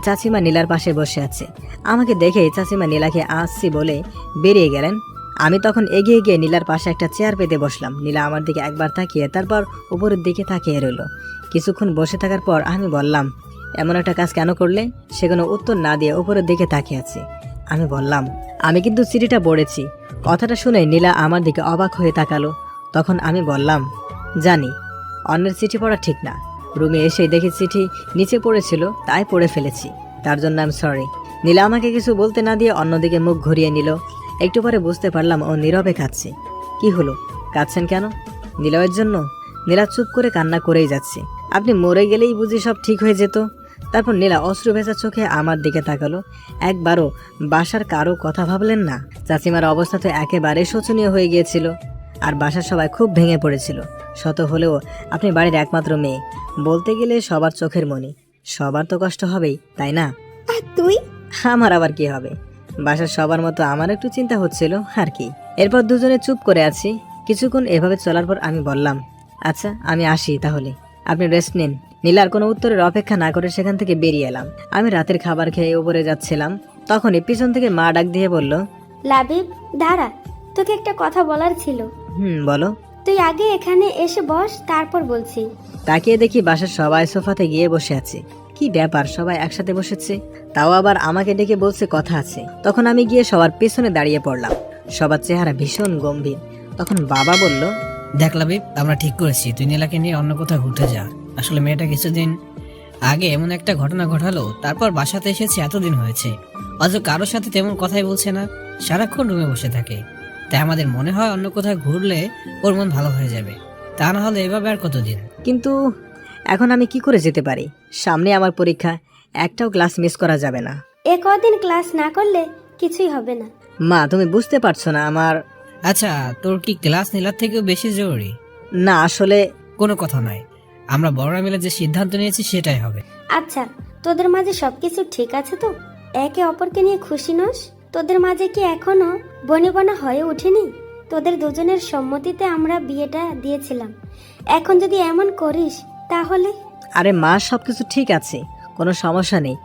চাচিমা নীলার পাশে বসে আছে। আমাকে দেখে চাচিমা নীলাকে আসছি বলে বেরিয়ে গেলেন। আমি তখন এগিয়ে গিয়ে নীলার পাশে একটা চেয়ার পেতে বসলাম। নীলা আমার দিকে একবার তাকিয়ে তারপর উপরের দিকে তাকিয়ে রইল। কিছুক্ষণ বসে থাকার পর আমি বললাম, এমন একটা কাজ কেন করলে? সে কোনো উত্তর না দিয়ে উপরের দিকে তাকিয়ে আছে। আমি বললাম, আমি কিন্তু চিঠিটা পড়েছি। কথাটা শুনে নীলা আমার দিকে অবাক হয়ে তাকালো। তখন আমি বললাম, জানি অন্যের চিঠি পড়া ঠিক না। রুমে এসে দেখি চিঠি নিচে পড়েছিল, তাই পড়ে ফেলেছি। তার জন্য আমি সরি। নীলা আমাকে কিছু বলতে না দিয়ে অন্যদিকে মুখ ঘুরিয়ে নিল। একটু পরে বুঝতে পারলাম ও নীরবে কাঁদছে। কি হলো, কাঁদছেন কেন? নীলয়ের জন্য? নীলা চুপ করে কান্না করেই যাচ্ছে। আপনি মরে গেলেই বুঝি সব ঠিক হয়ে যেত? তারপর নীলা অশ্রু ভেজা চোখে আমার দিকে তাকালো। একবারও বাসার কারো কথা ভাবলেন না? চাচিমার অবস্থা তো একেবারে শোচনীয় হয়ে গিয়েছিল, আর বাসার সবাই খুব ভেঙে পড়েছিল। শত হলেও আপনি বাড়ির একমাত্র মেয়ে, বলতে গেলে সবার চোখের মণি। সবার তো কষ্ট হবেই, তাই না? আর তুই? আমার আবার কি হবে? বাসার সবার মতো আমার একটু চিন্তা হচ্ছিল, আর কি। এরপর দুজনে চুপ করে আছি। কিছুক্ষণ এভাবে চলার পর আমি বললাম, আচ্ছা আমি আসি তাহলে, আপনি রেস্ট নিন। নীলার কোনো উত্তরের অপেক্ষা না করে সেখান থেকে বেরিয়ে এলাম। আমি রাতের খাবার খেয়ে উপরে যাচ্ছিলাম, তখনই পিছন থেকে মা ডাক দিয়ে বলল, লাবিব দাঁড়া, তোকে একটা কথা বলার ছিল। বলো। তুই আগে এখানে এসে বস, তারপর বলছি। তাকিয়ে দেখি বাসার সবাই সোফাতে গিয়ে বসে আছে। কি ব্যাপার, সবাই একসাথে বসেছে, তাও আবার আমাকে ডেকে বলছে কথা আছে। তখন আমি গিয়ে সবার পেছনে দাঁড়িয়ে পড়লাম। সবার চেহারা ভীষণ গম্ভীর। তখন বাবা বলল, দেখ লাবিব, আমরা ঠিক করেছি তুই নীলাকে নিয়ে অন্য কোথাও ঘুরতে যা। আসলে মেয়েটা কিছুদিন আগে এমন একটা ঘটনা ঘটালো, তারপর বাসাতে এসেছে, এতদিন হয়েছে, অথচ কারোর সাথে তেমন কথাই বলছে না, সারাক্ষণ রুমে বসে থাকে। তাই আমাদের মনে হয় অন্য কোথাও ঘুরলে ওর মন ভালো হয়ে যাবে। তা না হলে এভাবে আর কতদিন? কিন্তু এখন আমি কি করে যেতে পারি? সামনে আমার পরীক্ষা, একটাও ক্লাস মিস করা যাবে না। এ কদিন ক্লাস না করলে কিছুই হবে না। মা তুমি বুঝতে পারছো না আমার। আচ্ছা, তোর কি ক্লাস নীলার থেকেও বেশি জরুরি? না আসলে কোনো কথা নয়, আমরা বড়রা মিলে যে সিদ্ধান্ত নিয়েছি সেটাই হবে। আচ্ছা, তোদের মাঝে সবকিছু ঠিক আছে তো? একে অপরকে নিয়ে খুশি নস? তোদের মাঝে কি এখনো বনিবনা হয়ে ওঠেনি? তোদের দুজনের সম্মতিতে আমরা বিয়েটা দিয়েছিলাম, এখন যদি এমন করিস তাহলে? আরে মা সবকিছু ঠিক আছে, কোনো সমস্যা নেই।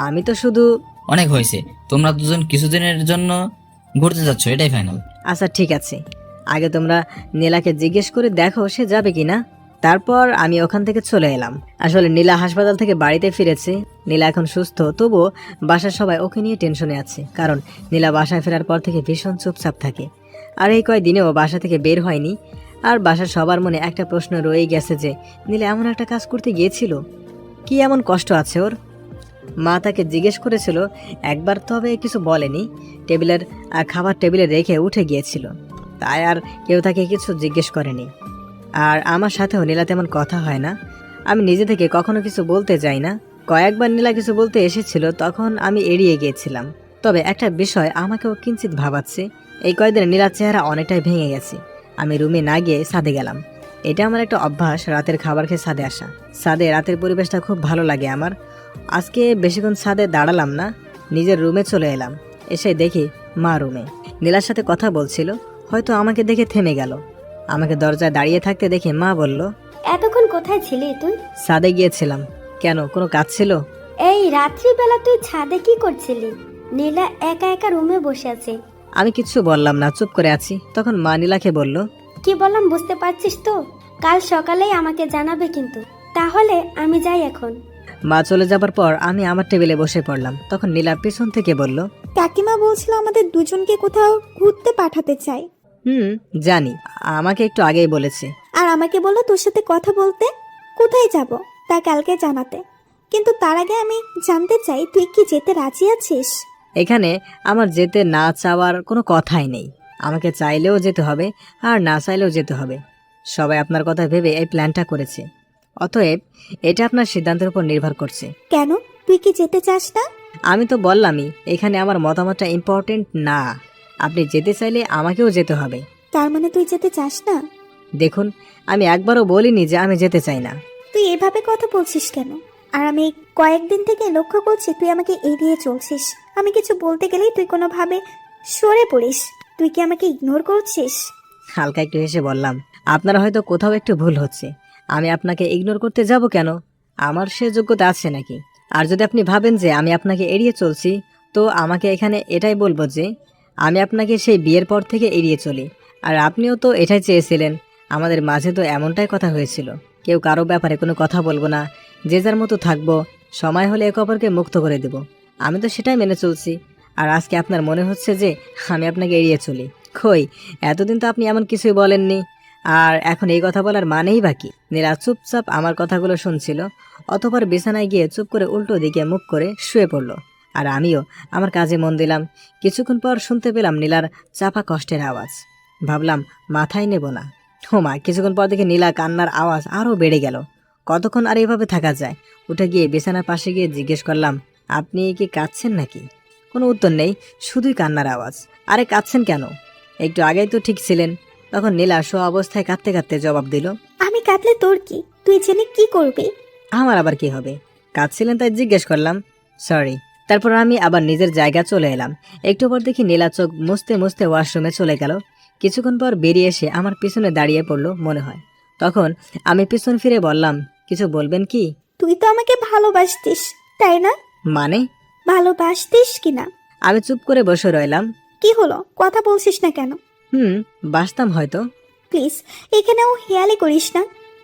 আমি তো শুধু। অনেক হয়েছে, তোমরা দুজন কিছুদিনের জন্য ঘুরতে যাচ্ছ, এটাই ফাইনাল। আচ্ছা ঠিক আছে, আগে তোমরা নীলাকে জিজ্ঞেস করে দেখো সে যাবে কিনা। তারপর আমি ওখান থেকে চলে এলাম। আসলে নীলা হাসপাতাল থেকে বাড়িতে ফিরেছে। নীলা এখন সুস্থ, তবুও বাসার সবাই ওকে নিয়ে টেনশনে আছে, কারণ নীলা বাসায় ফেরার পর থেকে ভীষণ চুপচাপ থাকে। আর এই কয়দিনেও বাসা থেকে বের হয়নি। আর বাসার সবার মনে একটা প্রশ্ন রয়ে গেছে যে নীলা এমন একটা কাজ করতে গিয়েছিল, কি এমন কষ্ট আছে ওর। মা তাকে জিজ্ঞেস করেছিল একবার, তবে কিছু বলেনি। টেবিলের খাবার টেবিলে রেখে উঠে গিয়েছিল, তাই আর কেউ তাকে কিছু জিজ্ঞেস করেনি। আর আমার সাথেও নীলা তেমন কথা হয় না, আমি নিজে থেকে কখনো কিছু বলতে যাই না। কয়েকবার নীলা কিছু বলতে এসেছিল, তখন আমি এড়িয়ে গিয়েছিলাম। তবে একটা বিষয় আমাকেও কিঞ্চিত ভাবাচ্ছে, এই কয়েকদিনে নীলার চেহারা অনেকটাই ভেঙে গেছে। আমি রুমে না গিয়ে ছাদে গেলাম। এটা আমার একটা অভ্যাস, রাতের খাবার খেয়ে ছাদে আসা। ছাদে রাতের পরিবেশটা খুব ভালো লাগে আমার। আজকে বেশিক্ষণ ছাদে দাঁড়ালাম না, নিজের রুমে চলে এলাম। এসে দেখি মা রুমে নীলার সাথে কথা বলছিল, হয়তো আমাকে দেখে থেমে গেল। আমাকে দরজায় দাঁড়িয়ে থাকতে দেখে মা বলল, এতক্ষণ কোথায় ছিলি তুই? ছাদে গিয়েছিলাম। কেন, কোনো কাজ ছিল? এই রাত্রিবেলা তুই ছাদে কি করছিলি? নীলা একা একা রুমে বসে আছে। আমি কিচ্ছু বললাম না, চুপ করে আছি। তখন মা নীলাকে বলল, কি বললাম বুঝতে পারছিস তো? কাল সকালেই আমাকে জানাবে কিন্তু। তাহলে আমি যাই এখন। মা চলে যাবার পর আমি আমার টেবিলে বসে পড়লাম। তখন নীলা পিছন থেকে বলল, কাকিমা বলছিল আমাদের দুজনকে কোথাও ঘুরতে পাঠাতে চাই, জানি, আমাকে একটু আগেই বলেছে। আর আমাকে বললো তোর সাথে কথা বলতে। কোথায় যাব তা কালকে জানাতে। কিন্তু তার আগে আমি জানতে চাই তুই কি যেতে রাজি আছিস? এখানে আমার যেতে না চাওয়ার কোনো কথাই নেই। আমাকে চাইলেও যেতে হবে, আর না চাইলেও যেতে হবে। সবাই আপনার কথা ভেবে এই প্ল্যানটা করেছে, অতএব এটা আপনার সিদ্ধান্তের উপর নির্ভর করছে। কেন, তুই কি যেতে চাস না? আমি তো বললামই, এখানে আমার মতামতটা ইম্পর্টেন্ট না। আপনি যেতে চাইলে আমাকেও যেতে হবে। তার মানে তুই যেতে চাস না? দেখুন, আমি একবারও বলিনি যে আমি যেতে চাই না। তুই এভাবে কথা বলছিস কেন? আর আমি কয়েকদিন থেকে লক্ষ্য করছি তুই আমাকে এড়িয়ে চলছিস। আমি কিছু বলতে গেলেই তুই কোনোভাবে সরে পড়িস। তুই কি আমাকে ইগনোর করছিস? হালকা একটু হেসে বললাম, আপনার হয়তো কোথাও একটু ভুল হচ্ছে। আমি আপনাকে ইগনোর করতে যাব কেন? আমার সে যোগ্যতা আছে নাকি? আর যদি আপনি ভাবেন যে আমি আপনাকে এড়িয়ে চলছি, তো আমাকে এখানে এটাই বলবো যে আমি আপনাকে সেই বিয়ের পর থেকে এড়িয়ে চলি। আর আপনিও তো এটাই চেয়েছিলেন। আমাদের মাঝে তো এমনটাই কথা হয়েছিল, কেউ কারো ব্যাপারে কোনো কথা বলবো না, যে যার মতো থাকবো, সময় হলে একে অপরকে মুক্ত করে দেব। আমি তো সেটাই মেনে চলছি। আর আজকে আপনার মনে হচ্ছে যে আমি আপনাকে এড়িয়ে চলি। কই, এতদিন তো আপনি এমন কিছুই বলেননি। আর এখন এই কথা বলার মানেই বাকি। নীলা চুপচাপ আমার কথাগুলো শুনছিল, অতঃপর বিছানায় গিয়ে চুপ করে উল্টো দিকে মুখ করে শুয়ে পড়ল। আর আমিও আমার কাজে মন দিলাম। কিছুক্ষণ পর শুনতে পেলাম নীলার চাপা কষ্টের আওয়াজ। ভাবলাম মাথায় নেব না। মা, কিছুক্ষণ পর দেখে নীলা কান্নার আওয়াজ আরও বেড়ে গেল। কতক্ষণ আর এভাবে থাকা যায়? উঠে গিয়ে বিছানার পাশে গিয়ে জিজ্ঞেস করলাম, আপনি কি কাঁদছেন নাকি? কোনো উত্তর নেই, শুধুই কান্নার আওয়াজ। আরে কাঁদছেন কেন? একটু আগেই তো ঠিক ছিলেন। তখন নীলা শো অবস্থায় কাঁদতে কাঁদতে জবাব দিল, আমি কাঁদলে তোর কি? তুই জেনে কি করবি? আমার আবার কি হবে? কাঁদছিলেন তাই জিজ্ঞেস করলাম, সরি। তারপর আমি আবার নিজের জায়গা চলে এলাম। একটু পর দেখি নীলা চোখ মুছতে মুছতে ওয়াশরুমে চলে গেল। কিছুক্ষণ পর বেরিয়ে এসে আমার পিছনে দাঁড়িয়ে পড়লো মনে হয়। তখন আমি পিছন ফিরে বললাম, কিছু বলবেন কি? তুই তো আমাকে ভালোবাসতিস, তাই না? মানে? ভালোবাসতিস কিনা? আমি চুপ করে বসে রইলাম। কি হলো, কথা বলছিস না কেন? বাসতাম হয়তো। প্লিজ এখানেও হেয়ালি করিস না।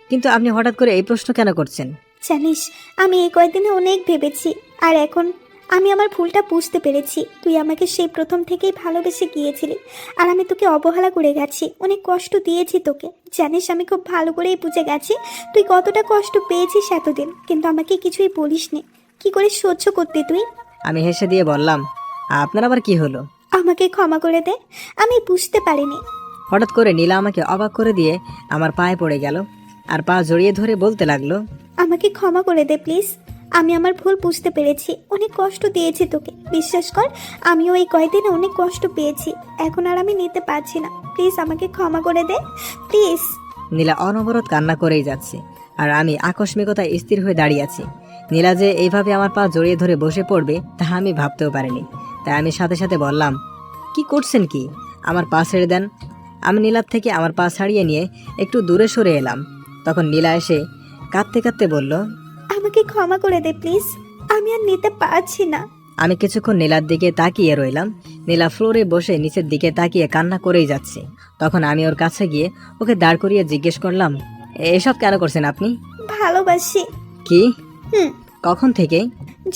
কিন্তু আপনি হঠাৎ করে এই প্রশ্ন কেন করছেন? জানিস, আমি এই কয়েকদিনে অনেক ভেবেছি, আর এখন আমি আমার ভুলটা বুঝতে পেরেছি। তুই আমাকে সেই প্রথম থেকেই ভালোবেসে গিয়েছিলি, আর আমি তোকে অবহেলা করে গেছি, অনেক কষ্ট দিয়েছি তোকে। জানিস, আমি খুব ভালো করেই বুঝে গেছি তুই কতটা কষ্ট পেয়েছিস এতদিন, কিন্তু আমাকে কিছুই বলিসনি। কি করে সহ্য করতে তুই? আমি হেসে দিয়ে বললাম, আপনার আবার কি হলো? আমাকে ক্ষমা করে দে, আমি বুঝতে পারিনি। হঠাৎ করে নীলা আমাকে অবাক করে দিয়ে আমার পায়ে পড়ে গেল, আর পা জড়িয়ে ধরে বলতে লাগলো, আমাকে ক্ষমা করে দে প্লিজ। আমি আমার ভুল বুঝতে পেরেছি, অনেক কষ্ট দিয়েছি তোকে। বিশ্বাস কর, আমিও এই কয়েকদিনে অনেক কষ্ট পেয়েছি, এখন আর আমি নিতে পারছি না। প্লিজ আমাকে ক্ষমা করে দে, প্লিজ। নীলা অনবরত কান্না করেই যাচ্ছে, আর আমি আকস্মিকতায় স্থির হয়ে দাঁড়িয়ে আছি। নীলা যে এইভাবে আমার পা জড়িয়ে ধরে বসে পড়বে তা আমি ভাবতেও পারিনি। তাই আমি সাথে সাথে বললাম, কি করছেন কি? আমার পা ছেড়ে দেন। আমি নীলার থেকে আমার পা ছাড়িয়ে নিয়ে একটু দূরে সরে এলাম। তখন নীলা এসে কাঁদতে কাঁদতে বলল, আমাকে ক্ষমা করে দে প্লিজ, আমি আর নিতে পারছি না। আমি কিছুক্ষণ নীলার দিকে তাকিয়ে রইলাম। নীলা ফ্লোরে বসে নিচের দিকে তাকিয়ে কান্না করেই যাচ্ছে। তখন আমি ওর কাছে গিয়ে ওকে দাঁড় করিয়ে জিজ্ঞেস করলাম, এসব কেন করছেন আপনি? ভালোবাসি। কি? হুম, কখন থেকে?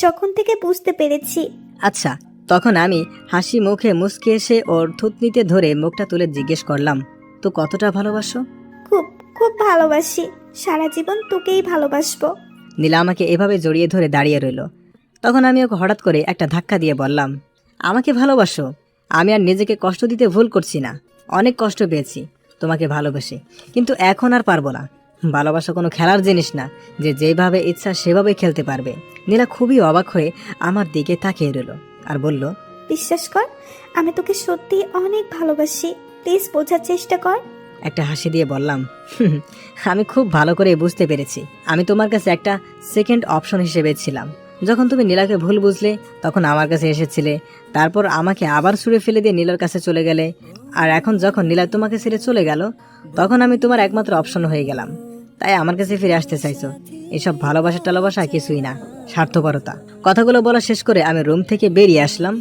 যখন থেকে বুঝতে পেরেছি। আচ্ছা। তখন আমি হাসি মুখে মুচকে এসে ওর থুতনিতে ধরে মুখটা তুলে জিজ্ঞেস করলাম, তো কতটা ভালোবাসো? খুব ভালোবাসি, সারা জীবন তোকেই ভালোবাসবো। নীলা আমাকে এভাবে জড়িয়ে ধরে দাঁড়িয়ে রইল। তখন আমি ওকে হঠাৎ করে একটা ধাক্কা দিয়ে বললাম, আমাকে ভালোবাসো? আমি আর নিজেকে কষ্ট দিতে ভুল করছি না। অনেক কষ্ট পেয়েছি তোমাকে ভালোবেসে, কিন্তু এখন আর পারবো না। ভালোবাসা কোনো খেলার জিনিস না যে যেভাবে ইচ্ছা সেভাবে খেলতে পারবে। নীলা খুবই অবাক হয়ে আমার দিকে তাকিয়ে রইল আর বলল, বিশ্বাস কর, আমি তোকে সত্যি অনেক ভালোবাসি, প্লিজ বোঝার চেষ্টা কর। একটা হাসি দিয়ে বললাম, আমি খুব ভালো করে বুঝতে পেরেছি। আমি তোমার কাছে একটা সেকেন্ড অপশন হিসেবে ছিলাম। যখন তুমি নীলাকে ভুল বুঝলে তখন আমার কাছে এসেছিলে, তারপর আমাকে আবার ছুঁড়ে ফেলে দিয়ে নীলার কাছে চলে গেলে, আর এখন যখন নীলা তোমাকে ছেড়ে চলে গেল তখন আমি তোমার একমাত্র অপশন হয়ে গেলাম। তাই আমার কাছে ফিরে আসতে চাইছো? এসব ভালোবাসা টালোবাসা কিছুই না, স্বার্থপরতা। কথাগুলো বলা শেষ করে আমি রুম থেকে বেরিয়ে আসলাম।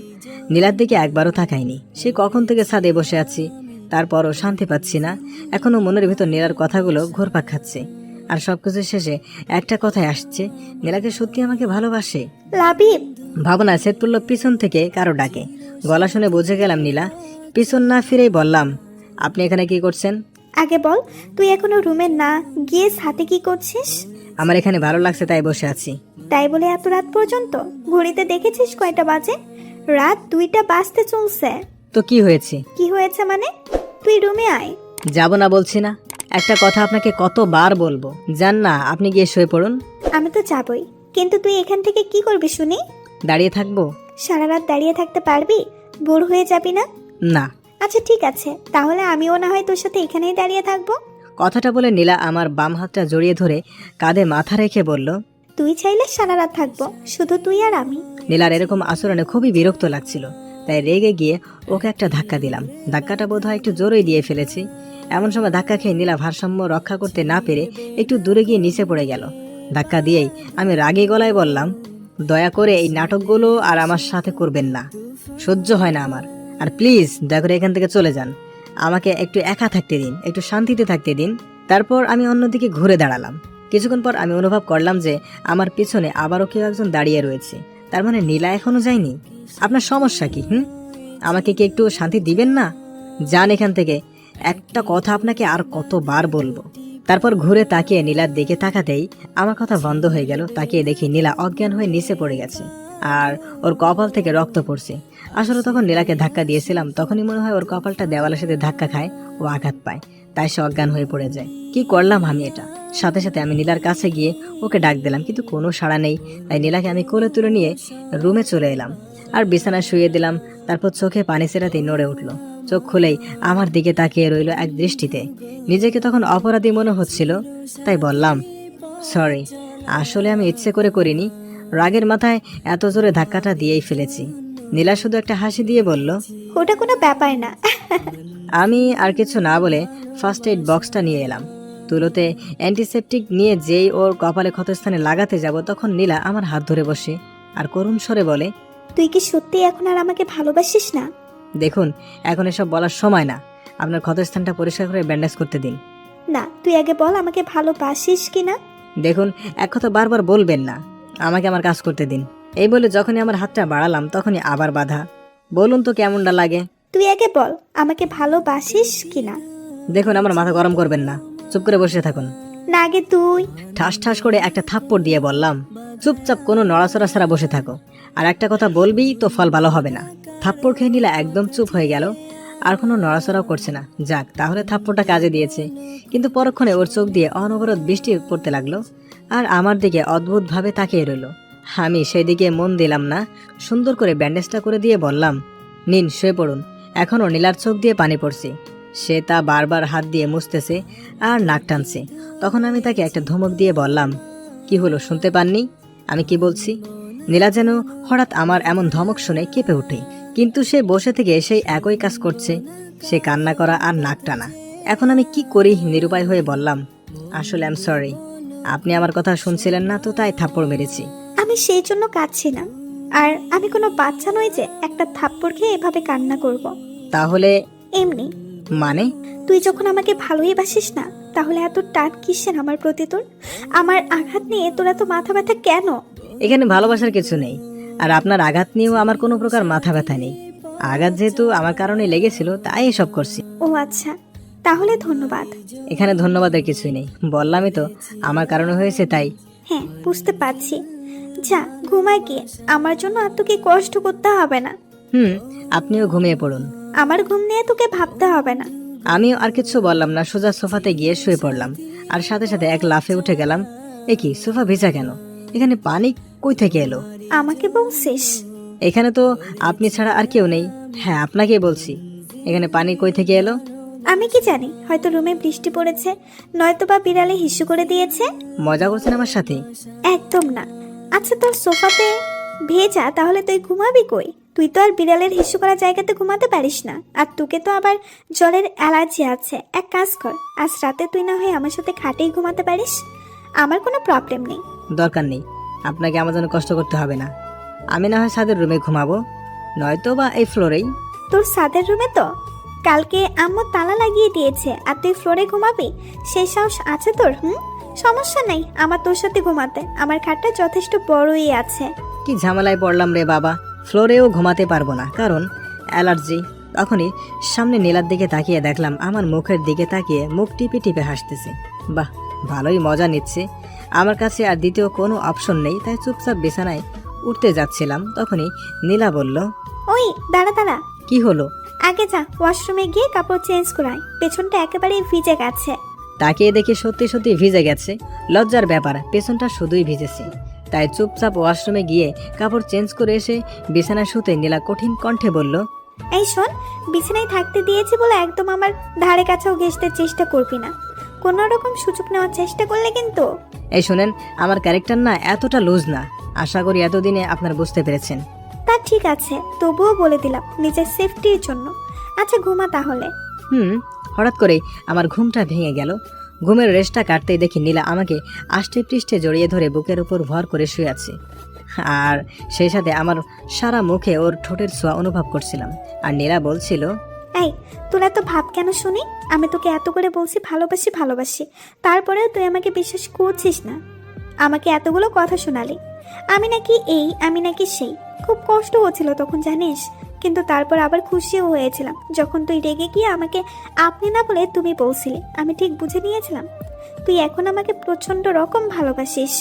নীলার দিকে একবারও তাকাইনি। সে কখন থেকে ছাদে বসে আছি, তারপরও শান্তি পাচ্ছি না। এখনো মনের ভিতর নীলার কথাগুলো ঘুরপাক খাচ্ছে। আর সবকিছু শেষে একটা কথাই আসছে, নীলাকে সত্যি আমাকে ভালোবাসে। লাবিব, ভাবনা সেট পড়ল পিছন থেকে কারো ডাকে। গলা শুনে বুঝে গেলাম নীলা। পিছন না ফিরেই বললাম, আপনি এখানে কি করছেন? আগে বল, তুই এখনো রুমে না গিয়ে সাথে কি করছিস? আমার এখানে ভালো লাগছে তাই বসে আছি। তাই বলে এত রাত পর্যন্ত? ঘড়িতে দেখেছিস কয়টা বাজে? রাত 2টা বাজতে চলছে। তো কি হয়েছে? কি হয়েছে মানে? তুই রুমে আয়। যাব না বলছি না? একটা কথা আপনাকে কতবার বলবো, যান না, আপনি গিয়ে শুয়ে পড়ুন। আমি তো যাবই, কিন্তু তুই এখান থেকে কি করবি শুনি? দাঁড়িয়ে থাকবো? সারা রাত দাঁড়িয়ে থাকতে পারবি? বোর হয়ে যাবি না? না। আচ্ছা ঠিক আছে, তাহলে আমিও না হয় তোর সাথে এখানেই দাঁড়িয়ে থাকবো। কথাটা বলে নীলা আমার বাম হাতটা জড়িয়ে ধরে কাঁধে মাথা রেখে বলল, তুই চাইলে সারা রাত থাকবো, শুধু তুই আর আমি। নীলার এরকম আচরণে খুবই বিরক্ত লাগছিল, তাই রেগে গিয়ে ওকে একটা ধাক্কা দিলাম। ধাক্কাটা বোধহয় একটু জোরেই দিয়ে ফেলেছি। এমন সময় ধাক্কা খেয়ে নীলা ভারসাম্য রক্ষা করতে না পেরে একটু দূরে গিয়ে নিচে পড়ে গেল। ধাক্কা দিয়েই আমি রাগী গলায় বললাম, দয়া করে এই নাটকগুলো আর আমার সাথে করবেন না, সহ্য হয় না আমার। আর প্লিজ দয়া করে এখান থেকে চলে যান, আমাকে একটু একা থাকতে দিন, একটু শান্তিতে থাকতে দিন। তারপর আমি অন্যদিকে ঘুরে দাঁড়ালাম। কিছুক্ষণ পর আমি অনুভব করলাম যে আমার পিছনে আবারও কেউ একজন দাঁড়িয়ে রয়েছে। তার মানে নীলা এখনো যায়নি। আপনার সমস্যা কি? আমাকে কি একটু শান্তি দিবেন না? যান এখান থেকে। একটা কথা আপনাকে আর কতবার বলবো? তারপর ঘুরে তাকিয়ে নীলার দিকে তাকাতেই আমার কথা বন্ধ হয়ে গেল। তাকিয়ে দেখি নীলা অজ্ঞান হয়ে নিচে পড়ে গেছে আর ওর কপাল থেকে রক্ত পড়ছে। আসলে তখন নীলাকে ধাক্কা দিয়েছিলাম, তখনই মনে হয় ওর কপালটা দেওয়ালের সাথে ধাক্কা খায়, ও আঘাত পায়, তাই সে অজ্ঞান হয়ে পড়ে যায়। কি করলাম আমি এটা? সাথে সাথে আমি নীলার কাছে গিয়ে ওকে ডাক দিলাম, কিন্তু কোনো সাড়া নেই। তাই নীলাকে আমি কোলে তুলে নিয়ে রুমে চলে এলাম আর বিছানায় শুয়ে দিলাম। তারপর চোখে পানি ছেড়াতেই নড়ে উঠলো। চোখ খুলেই আমার দিকে তাকিয়ে রইল এক দৃষ্টিতে। নিজেকে তখন অপরাধী মনে হচ্ছিল, তাই বললাম, সরি, আসলে আমি ইচ্ছে করে করিনি, রাগের মাথায় এত জোরে ধাক্কাটা দিয়েই ফেলেছি। নীলা শুধু একটা হাসি দিয়ে বলল, ওটা কোনো ব্যাপার না। আমি আর কিছু না বলে ফার্স্ট এইড বক্সটা নিয়ে এলাম। তুলোতে অ্যান্টিসেপটিক নিয়ে যেই ওর কপালে ক্ষতস্থানে লাগাতে যাব, তখন নীলা আমার হাত ধরে বসে আর করুণ স্বরে বলে, তুই কি সত্যি এখন আর আমাকে ভালোবাসিস না? দেখুন, এখন এসব বলার সময় না, আপনার ক্ষতস্থানটা পরিষ্কার করে ব্যান্ডেজ করতে দিন। না, তুই আগে বল আমাকে ভালোবাসিস কিনা। দেখুন, এক কথা বারবার বলবেন না, আমাকে আমার কাজ করতে দিন। এই বলে যখনই আমার হাতটা বাড়ালাম তখনই আবার বাধা। বলুন তো কেমনটা লাগে? তুই আগে বল আমাকে ভালোবাসিস কিনা। দেখুন, আমার মাথা গরম করবেন না, চুপ করে বসে থাকুন। না আগে তুই। ঠাস ঠাস করে একটা থাপ্পড় দিয়ে বললাম, চুপচাপ কোনো নড়াচড়া ছাড়া বসে থাকো, আর একটা কথা বলবি তো ফল ভালো হবে না। থাপ্পড় খেয়ে নীলা একদম চুপ হয়ে গেল, আর কোনো নড়াচড়াও করছে না। যাক, তাহলে থাপ্পড়টা কাজে দিয়েছে। কিন্তু পরক্ষণে ওর চোখ দিয়ে অনবরত বৃষ্টি পড়তে লাগলো আর আমার দিকে অদ্ভুতভাবে তাকিয়ে রইল। আমি সেই দিকে মন দিলাম না। সুন্দর করে ব্যান্ডেজটা করে দিয়ে বললাম, নিন শুয়ে পড়ুন। এখনও নীলার চোখ দিয়ে পানি পড়ছে। সে তা বারবার হাত দিয়ে মুছতেছে আর নাক টানছে। তখন আমি তাকে একটা ধমক দিয়ে বললাম, কি হলো, শুনতে পাননি আমি কি বলছি? নীলা যেন হঠাৎ আমার এমন ধমক শুনে কেঁপে ওঠে, কিন্তু সে বসে থেকে সেই একই কাজ করছে, সে কান্না করা আর নাক টানা। এখন আমি কি করি? নিরুপায় হয়ে বললাম, আসলে আই এম সরি, আপনি আমার কথা শুনছিলেন না তো, তাই থাপ্পড় মেরেছি। আমি সেই জন্য কাঁদছি না, আর আমি কোনো বাচ্চা নই যে একটা থাপ্পড় খেয়ে এভাবে কান্না করব। তাহলে এমনি। মানে? তুই যখন আমাকে ভালোই বাসিস না, তাহলে এত টান কিসের আমার প্রতি তোর? আমার আঘাত নিয়ে তোরা তো মাথা ব্যথা কেন? এখানে ভালোবাসার কিছু নেই, আর আপনার আঘাত নিয়েও আমার কোনো প্রকার মাথা ব্যথা নেই। আঘাত যেহেতু আমার কারণে লেগেছিল, তাই এসব করছি। ও আচ্ছা, তাহলে ধন্যবাদ। এখানে ধন্যবাদের কিছুই নেই, বললামই তো আমার কারণে হয়েছে তাই। হ্যাঁ, বুঝতে পারছি। যা ঘুমায় গিয়ে, আমার জন্য আর তোকে কষ্ট করতে হবে না। আপনিও ঘুমিয়ে পড়ুন। আমার ঘুম নিয়ে তোকে ভাবতে হবে না। আমিও আর কিছু বললাম না, সোজা সোফাতে গিয়ে শুয়ে পড়লাম। আর সাথে সাথে এক লাফে উঠে গেলাম। এ কি, সোফা ভিজা কেন? এখানে পানি কই থেকে এলো? আমাকে বলছিস? এখানে তো আপনি ছাড়া আর কেউ নেই। হ্যাঁ, আপনাকেই বলছি, এখানে পানি কই থেকে এলো? আমি কি জানি, হয়তো রুমে বৃষ্টি পড়েছে, নয়তো বা বিড়ালে হিসু করে দিয়েছে। মজা করছেন আমার সাথে? একদম না। আচ্ছা, তোর সোফাতে ভেজা, তাহলে তুই ঘুমাবি কই? তুই তো আর বিড়ালের হিসু করা জায়গাতে ঘুমাতে পারিস না। আর তোকে তো আবার জলের অ্যালার্জি আছে। এক কাজ কর, আজ রাতে তুই না হয় আমার সাথে খাটেই ঘুমাতে পারিস। আমার কোনো প্রবলেম নেই। দরকার নেই, আপনাকে আমার জন্য কষ্ট করতে হবে না। আমি না হয় ছাদের রুমে ঘুমাবো, নয়তো বা এই ফ্লোরেই। তোর ছাদের রুমে তো কালকে আম্মু তালা লাগিয়ে দিয়েছে, আর তুই ফ্লোরে ঘুমাবি? সেই সাহস আছে তোর? সমস্যা নেই আমার তোর সাথে ঘুমাতে, আমার খাটটা যথেষ্ট বড়ই আছে। কি ঝামেলায় পড়লাম রে বাবা, ফ্লোরেও ঘুমাতে পারবো না কারণ অ্যালার্জি। তখনই সামনে নীলার দিকে তাকিয়ে দেখলাম আমার মুখের দিকে তাকিয়ে মুখ টিপে টিপে হাসতেছে। বাহ, ভালোই মজা নিচ্ছে। আমার কাছে আর দ্বিতীয় কোনো অপশন নেই, তাই চুপচাপ বিছানায় উঠতে যাচ্ছিলাম। তখনই নীলা বলল, ওই দাঁড়া দাঁড়া, কি হলো? আগে যা ওয়াশরুমে গিয়ে কাপড় চেঞ্জ করাই, পেছনটা একেবারেই ভিজে গেছে। তাকিয়ে দেখি সত্যি সত্যি ভিজে গেছে। লজ্জার ব্যাপার, পেছনটা শুধুই ভিজেছে। তাই চুপচাপ ওয়াশরুমে গিয়ে কাপড় চেঞ্জ করে এসে বিছানায় শুতে নীলা কঠিন কণ্ঠে বলল, এই শোন, বিছানায় থাকতে দিয়েছি বলে একদম আমার ধারে কাছেও ঘেঁষতে চেষ্টা করবি না। কোনো রকম সুযোগ নেওয়ার চেষ্টা করলে কিন্তু। এই শোনেন, আমার ক্যারেক্টার না এতটা লুজ না। আশা করি এতদিনে আপনার বুঝতে পেরেছেন। তা ঠিক আছে, তবুও বলে দিলাম নিজের সেফটির জন্য। আচ্ছা ঘুমা তাহলে। হঠাৎ করেই আমার ঘুমটা ভেঙে গেল। ঘুমের রেশটা কাটতেই দেখি নীলা আমাকে আষ্টে পৃষ্ঠে জড়িয়ে ধরে বুকের উপর ভর করে শুয়ে আছে। আর সেই সাথে আমার সারা মুখে ওর ঠোঁটের ছোঁয়া অনুভব করছিলাম। আর নীলা বলছিল, এই তোর এত ভাব কেন শুনি? আমি তোকে এত করে বলছি ভালোবাসি ভালোবাসি, তারপরেও তুই আমাকে বিশ্বাস করছিস না। আমাকে এতগুলো কথা শোনালি, আমি নাকি এই আমি নাকি সেই। খুব কষ্ট হচ্ছিল তখন জানিস, কিন্তু তারপর আবার খুশিও হয়েছিলাম যখন তুই রেগে গিয়ে আমাকে আপনি না বলে তুমি বলছিলি। আমি ঠিক বুঝে নিয়েছিলাম তুই এখন আমাকে প্রচন্ড রকম ভালোবাসিস।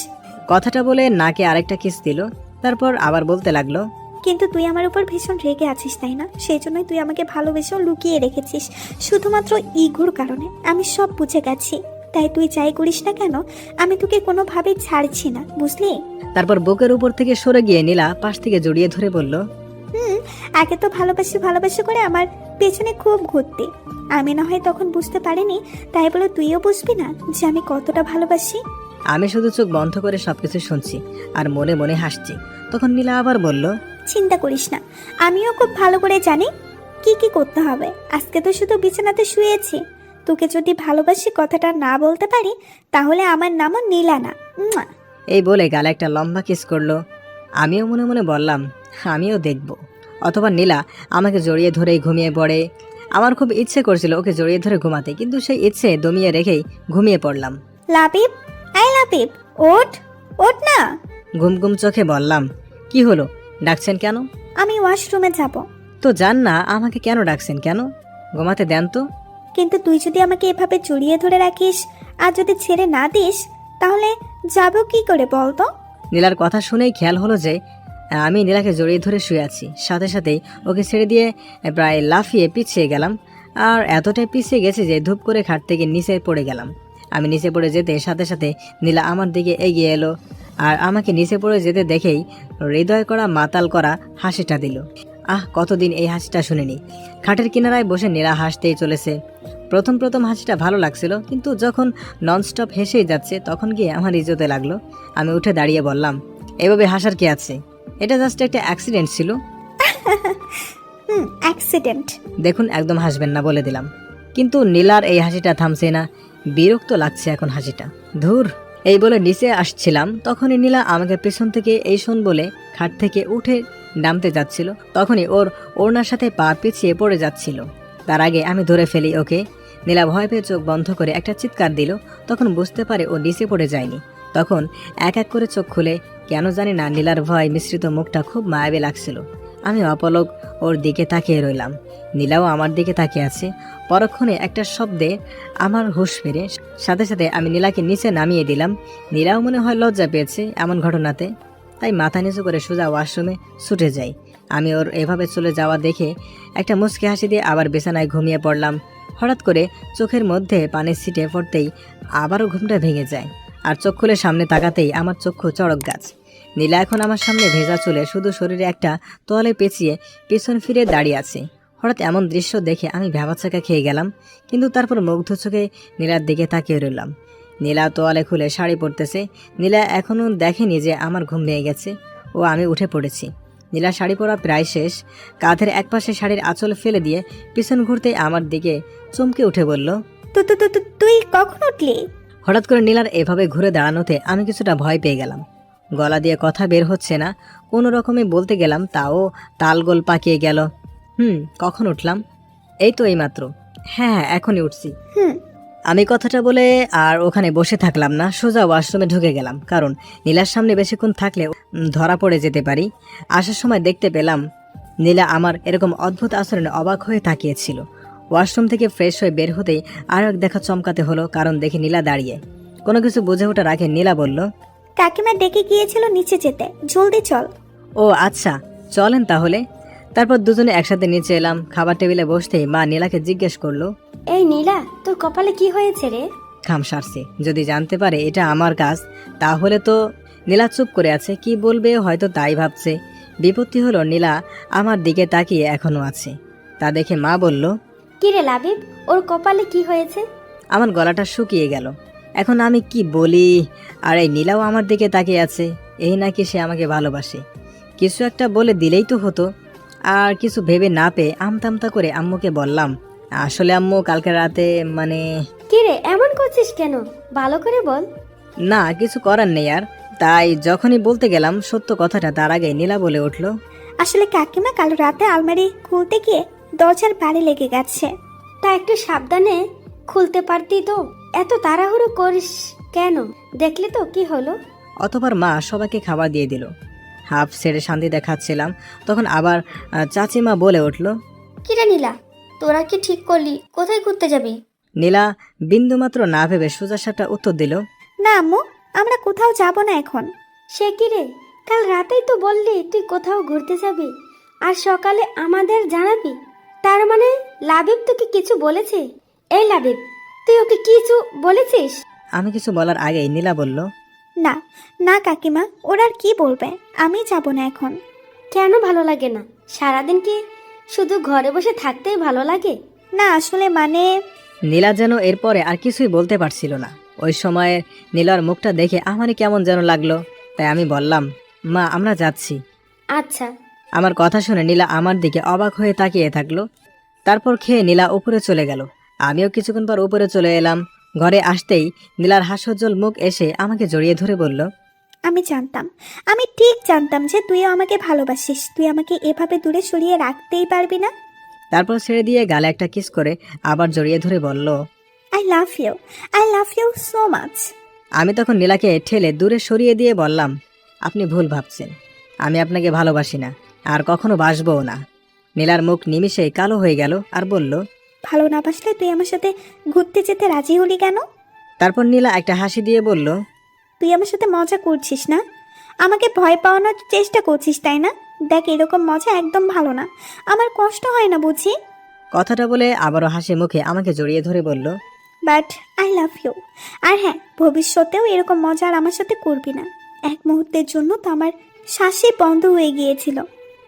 কথাটা বলে নাকে আরেকটা কিস দিল। তারপর আবার বলতে লাগলো, কিন্তু তুই আমার উপর ভীষণ রেগে আছিস তাই না? সেই জন্যই তুই আমাকে ভালোবেসেও লুকিয়ে রেখেছিস, শুধুমাত্র ইগোর কারণে। আমি সব বুঝে গেছি, তাই তুই যাই করিস না কেন আমি তোকে কোনোভাবেই ছাড়ছি না, বুঝলি? তারপর বুকের উপর থেকে সরে গিয়ে নীলা পাশ থেকে জড়িয়ে ধরে বলল, আগে তো ভালোবাসি ভালোবাসি করে আমার পেছনে খুব ঘুরতি। আমি না হয় তখন বুঝতে পারিনি, তাই বলে তুইও বুঝবি না যে আমি কতটা ভালোবাসি? আমি শুধু চোখ বন্ধ করে সবকিছু শুনছি আর মনে মনে হাসছি। তখন নীলা আবার বলল, চিন্তা করিস না, আমিও খুব ভালো করে জানি কি কি করতে হবে। আজকে তো শুধু বিছানাতে শুয়েছি, তোকে যদি ভালোবাসি কথাটা না বলতে পারি তাহলে আমার নামও নীলা না। এই বলে গালে একটা লম্বা কিস করলো। আমিও মনে মনে বললাম, আমিও দেখব। অথবা নীলা আমাকে জড়িয়ে ধরেই ঘুমিয়ে পড়ে। আমার খুব ইচ্ছে করছিল ওকে জড়িয়ে ধরে ঘুমাতে, কিন্তু সেই ইচ্ছে দমিয়ে রেখেই ঘুমিয়ে পড়লাম। লাবিব, এই লাবিব, ওঠ ওঠ না। ঘুম ঘুম চোখে বললাম, কি হলো, ডাকছেন কেন? আমি ওয়াশরুমে যাব। তো যান না, আমাকে কেন ডাকছেন? কেন, ঘুমাতে দেন তো। কিন্তু তুই যদি আমাকে এভাবে জড়িয়ে ধরে রাখিস আর যদি ছেড়ে না দিস তাহলে যাব কি করে বলতো? নীলার কথা শুনেই খেয়াল হলো যে আমি নীলাকে জড়িয়ে ধরে শুয়ে আছি। সাথে সাথেই ওকে ছেড়ে দিয়ে প্রায় লাফিয়ে পিছিয়ে গেলাম। আর এতটাই পিছিয়ে গেছে যে ধূপ করে খাট থেকে নিচে পড়ে গেলাম। আমি নিচে পড়ে যেতে সাথে সাথে নীলা আমার দিকে এগিয়ে এলো আর আমাকে নিচে পড়ে যেতে দেখেই হৃদয় করা মাতাল করা হাসিটা দিল। কতদিন এই হাসিটা শুনিনি। খাটের কিনারায় বসে নীলা হাসতেই চলেছে। প্রথম প্রথম হাসিটা ভালো লাগছিল, কিন্তু যখন ননস্টপ হেসেই যাচ্ছে তখন গিয়ে আমার ইজ্জতে লাগলো। আমি উঠে দাঁড়িয়ে বললাম, এভাবে হাসার কি আছে, এটা জাস্ট একটা অ্যাক্সিডেন্ট ছিল। অ্যাক্সিডেন্ট? দেখুন, একদম হাসবেন না বলে দিলাম। কিন্তু নীলার এই হাসিটা থামছে না, বিরক্ত লাগছে এখন হাসিটা। ধুর, এই বলে নিচে আসছিলাম তখনই নীলা আমাকে পেছন থেকে এই শোন বলে খাট থেকে উঠে নামতে যাচ্ছিল। তখনই ওর ওড়নার সাথে পা পিছিয়ে পড়ে যাচ্ছিল। তার আগে আমি ধরে ফেলি ওকে। নীলা ভয় পেয়ে চোখ বন্ধ করে একটা চিৎকার দিল। তখন বুঝতে পারে ও নিচে পড়ে যায়নি। তখন এক এক করে চোখ খুলে, কেন জানি না নীলার ভয় মিশ্রিত মুখটা খুব মায়াবী লাগছিল। আমি অপলক ওর দিকে তাকিয়ে রইলাম। নীলাও আমার দিকে তাকিয়ে আছে। পরক্ষণে একটা শব্দে আমার হুঁশ ফিরে, সাথে সাথে আমি নীলাকে নিচে নামিয়ে দিলাম। নীলাও মনে হয় লজ্জা পেয়েছে এমন ঘটনাতে, তাই মাথা নিচু করে সোজা ওয়াশরুমে ছুটে যাই। আমি ওর এভাবে চলে যাওয়া দেখে একটা মুচকি হাসি দিয়ে আবার বিছানায় ঘুমিয়ে পড়লাম। হঠাৎ করে চোখের মধ্যে পানির ছিটে পড়তেই আবারও ঘুমটা ভেঙে যায়, আর চোখ খুলে সামনে তাকাতেই আমার চক্ষু চড়ক গাছ। নীলা এখন আমার সামনে ভেজা চুলে শুধু শরীরে একটা তোয়ালে পেঁচিয়ে পিছন ফিরে দাঁড়িয়ে আছে। হঠাৎ এমন দৃশ্য দেখে আমি ভ্যাবাচাকা খেয়ে গেলাম, কিন্তু তারপর মুগ্ধ চোখে নীলার দিকে তাকিয়ে রইলাম। নীলা তোয়ালে খুলে শাড়ি পরতেছে। নীলা এখনও দেখেনি যে আমার ঘুম ভেঙে গেছে ও আমি উঠে পড়েছি। নীলা শাড়ি পরা প্রায় শেষ। কাঁধের একপাশে শাড়ির আঁচল ফেলে দিয়ে পিছন ঘুরতেই আমার দিকে চমকে উঠে বলল, তুই কখন উঠলি? হঠাৎ করে নীলার এভাবে ঘুরে দাঁড়ানোতে আমি কিছুটা ভয় পেয়ে গেলাম। গলা দিয়ে কথা বের হচ্ছে না, কোনো রকমে বলতে গেলাম তাও তালগোল পাকিয়ে গেল। কখন উঠলাম? এই তো এইমাত্র। হ্যাঁ, এখনই উঠছি। আমি কথাটা বলে আর ওখানে বসে থাকলাম না, সোজা ওয়াশরুমে ঢুকে গেলাম, কারণ নীলার সামনে বেশিক্ষণ থাকলে ধরা পড়ে যেতে পারি। আসার সময় দেখতে পেলাম নীলা আমার এরকম অদ্ভুত আচরণে অবাক হয়ে তাকিয়েছিল। ওয়াশরুম থেকে ফ্রেশ হয়ে বের হতেই আরও এক দেখা চমকাতে হলো, কারণ দেখি নীলা দাঁড়িয়ে। কোনো কিছু বুঝে ওঠার আগে নীলা বলল, কাকিমা ডেকে গিয়েছিল নিচে যেতে, জলদি চল। ও আচ্ছা, চলেন তাহলে। তারপর দুজনে একসাথে নিচে এলাম। খাবার টেবিলে বসতেই মা নীলাকে জিজ্ঞেস করলো, এই নীলা, তোর কপালে কি হয়েছে রে? খাম সারছে, যদি জানতে পারে এটা আমার কাজ তাহলে তো। নীলা চুপ করে আছে, কি বলবে হয়তো তাই ভাবছে। বিপত্তি হলো নীলা আমার দিকে তাকিয়ে এখনো আছে। তা দেখে মা বলল, কি রে লাবিব, ওর কপালে কি হয়েছে? আমার গলাটা শুকিয়ে গেল। এখন আমি কি বলি? আর এই নীলাও আমার দিকে তাকিয়ে আছে, এই নাকি সে আমাকে ভালোবাসে। কিছু একটা বলে দিলেই তো হতো। আর কিছু ভেবে না পেয়ে আমতামতা করে আম্মুকে বললাম, আসলে আম্মু কালকে রাতে মানে। কি রে, এমন করছিস কেন? ভালো করে বল। না, কিছু করার নেই আর। তাই যখনই বলতে গেলাম সত্য কথাটা, তার আগে নীলা বলে উঠল, আসলে কাকিমা কাল রাতে আলমারি খুলতে গিয়ে দরজার বাড়ি লেগে গেছে। তা একটু সাবধানে খুলতে পারতি তো, এত তাড়াহুড়ো করিস কেন? দেখলি তো কি হলো। অতবার মা সবাইকে খাবার দিয়ে দিল। হাফ ছেড়ে শান্তি দেখাচ্ছিলাম, তখন আবার চাচিমা বলে উঠল, কিরে নীলা, তোরা কি ঠিক করলি কোথায় ঘুরতে যাবি? নীলা বিন্দুমাত্র না ভেবে সোজা সাপটা উত্তর দিল, না আম্মু, আমরা কোথাও যাব না এখন। সে কি রে, কাল রাতেই তো বললি তুই কোথাও ঘুরতে যাবি আর সকালে আমাদের জানাবি। তার মানে লাবিব তোকে কিছু বলেছে? এই লাবিব, তুই ওকে কিছু বলেছিস? আমি কিছু বলার আগেই নীলা বলল, না না কাকিমা, ওরা আর কি বলবে, আমি যাব না এখন। কেন ভালো লাগে না? সারাদিন কি শুধু ঘরে বসে থাকতেই ভালো লাগে? না আসলে মানে। নীলা যেন এরপরে আর কিছুই বলতে পারছিল না। ওই সময় নীলার মুখটা দেখে আমারই কেমন যেন লাগলো, তাই আমি বললাম, মা আমরা যাচ্ছি। আচ্ছা। আমার কথা শুনে নীলা আমার দিকে অবাক হয়ে তাকিয়ে থাকলো। তারপর খেয়ে নীলা উপরে চলে গেল। আমিও কিছুক্ষণ পর উপরে চলে এলাম। ঘরে আসতেই নীলার হাস্যোজ্জ্বল মুখ এসে আমাকে জড়িয়ে ধরে বলল, আমি জানতাম, আমি ঠিক জানতাম যে তুইও আমাকে ভালোবাসিস। তুই আমাকে এভাবে দূরে সরিয়ে রাখতেই পারবি না। তারপর ছেড়ে দিয়ে গালে একটা কিস করে আবার জড়িয়ে ধরে বলল, I love you so much. আমি তখন নীলাকে ঠেলে দূরে সরিয়ে দিয়ে বললাম, আপনি ভুল ভাবছেন, আমি আপনাকে ভালোবাসি না, আর কখনো বাসবও না। নীলার মুখ নিমিষেই কালো হয়ে গেল আর বলল, ভালো না বাসলে তুই আমার সাথে ঘুরতে যেতে রাজি হলি কেন? তারপর নীলা একটা হাসি দিয়ে বলল, তুই আমার সাথে মজা করছিস না, আমাকে ভয় পাওয়ানোর চেষ্টা করছিস তাই না? দেখ, এরকম মজা একদম ভালো না, আমার কষ্ট হয় না বুঝি। কথাটা বলে আবারও হাসি মুখে আমাকে জড়িয়ে ধরে বলল, বাট আই লাভ ইউ। আর হ্যাঁ, ভবিষ্যতেও এরকম মজা আর আমার সাথে করবি না। এক মুহূর্তের জন্য তো আমার শ্বাসই বন্ধ হয়ে গিয়েছিল।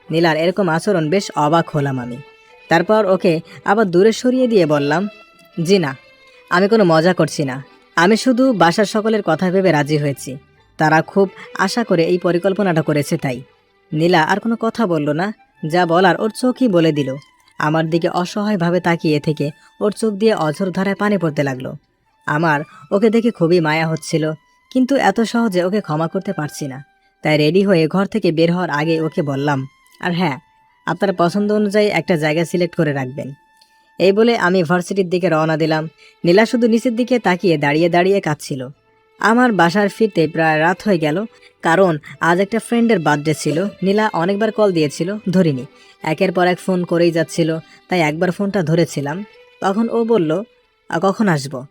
নীলার এরকম আচরণ বেশ অবাক হলাম আমি। তারপর ওকে আবার দূরে সরিয়ে দিয়ে বললাম, জি না, আমি কোনো মজা করছি না, আমি শুধু বাসার সকলের কথা ভেবে রাজি হয়েছি। তারা খুব আশা করে এই পরিকল্পনাটা করেছে তাই। নীলা আর কোনো কথা বলল না, যা বলার ওর চোখই বলে দিল। আমার দিকে অসহায়ভাবে তাকিয়ে থেকে ওর চোখ দিয়ে অঝোর ধারায় পানি পড়তে লাগলো। আমার ওকে দেখে খুবই মায়া হচ্ছিল, কিন্তু এত সহজে ওকে ক্ষমা করতে পারছি না। তাই রেডি হয়ে ঘর থেকে বের হওয়ার আগে ওকে বললাম, আর হ্যাঁ, আপনার পছন্দ অনুযায়ী একটা জায়গা সিলেক্ট করে রাখবেন। এই বলে আমি ভার্সিটির দিকে রওনা দিলাম। নীলা শুধু নিচের দিকে তাকিয়ে দাঁড়িয়ে দাঁড়িয়ে কাঁদছিল। আমার বাসার ফিরতে প্রায় রাত হয়ে গেল, কারণ আজ একটা ফ্রেন্ডের বার্থডে ছিল। নীলা অনেকবার কল দিয়েছিল, ধরিনি। একের পর এক ফোন করেই যাচ্ছিল, তাই একবার ফোনটা ধরেছিলাম। তখন ও বলল, কখন আসবো?"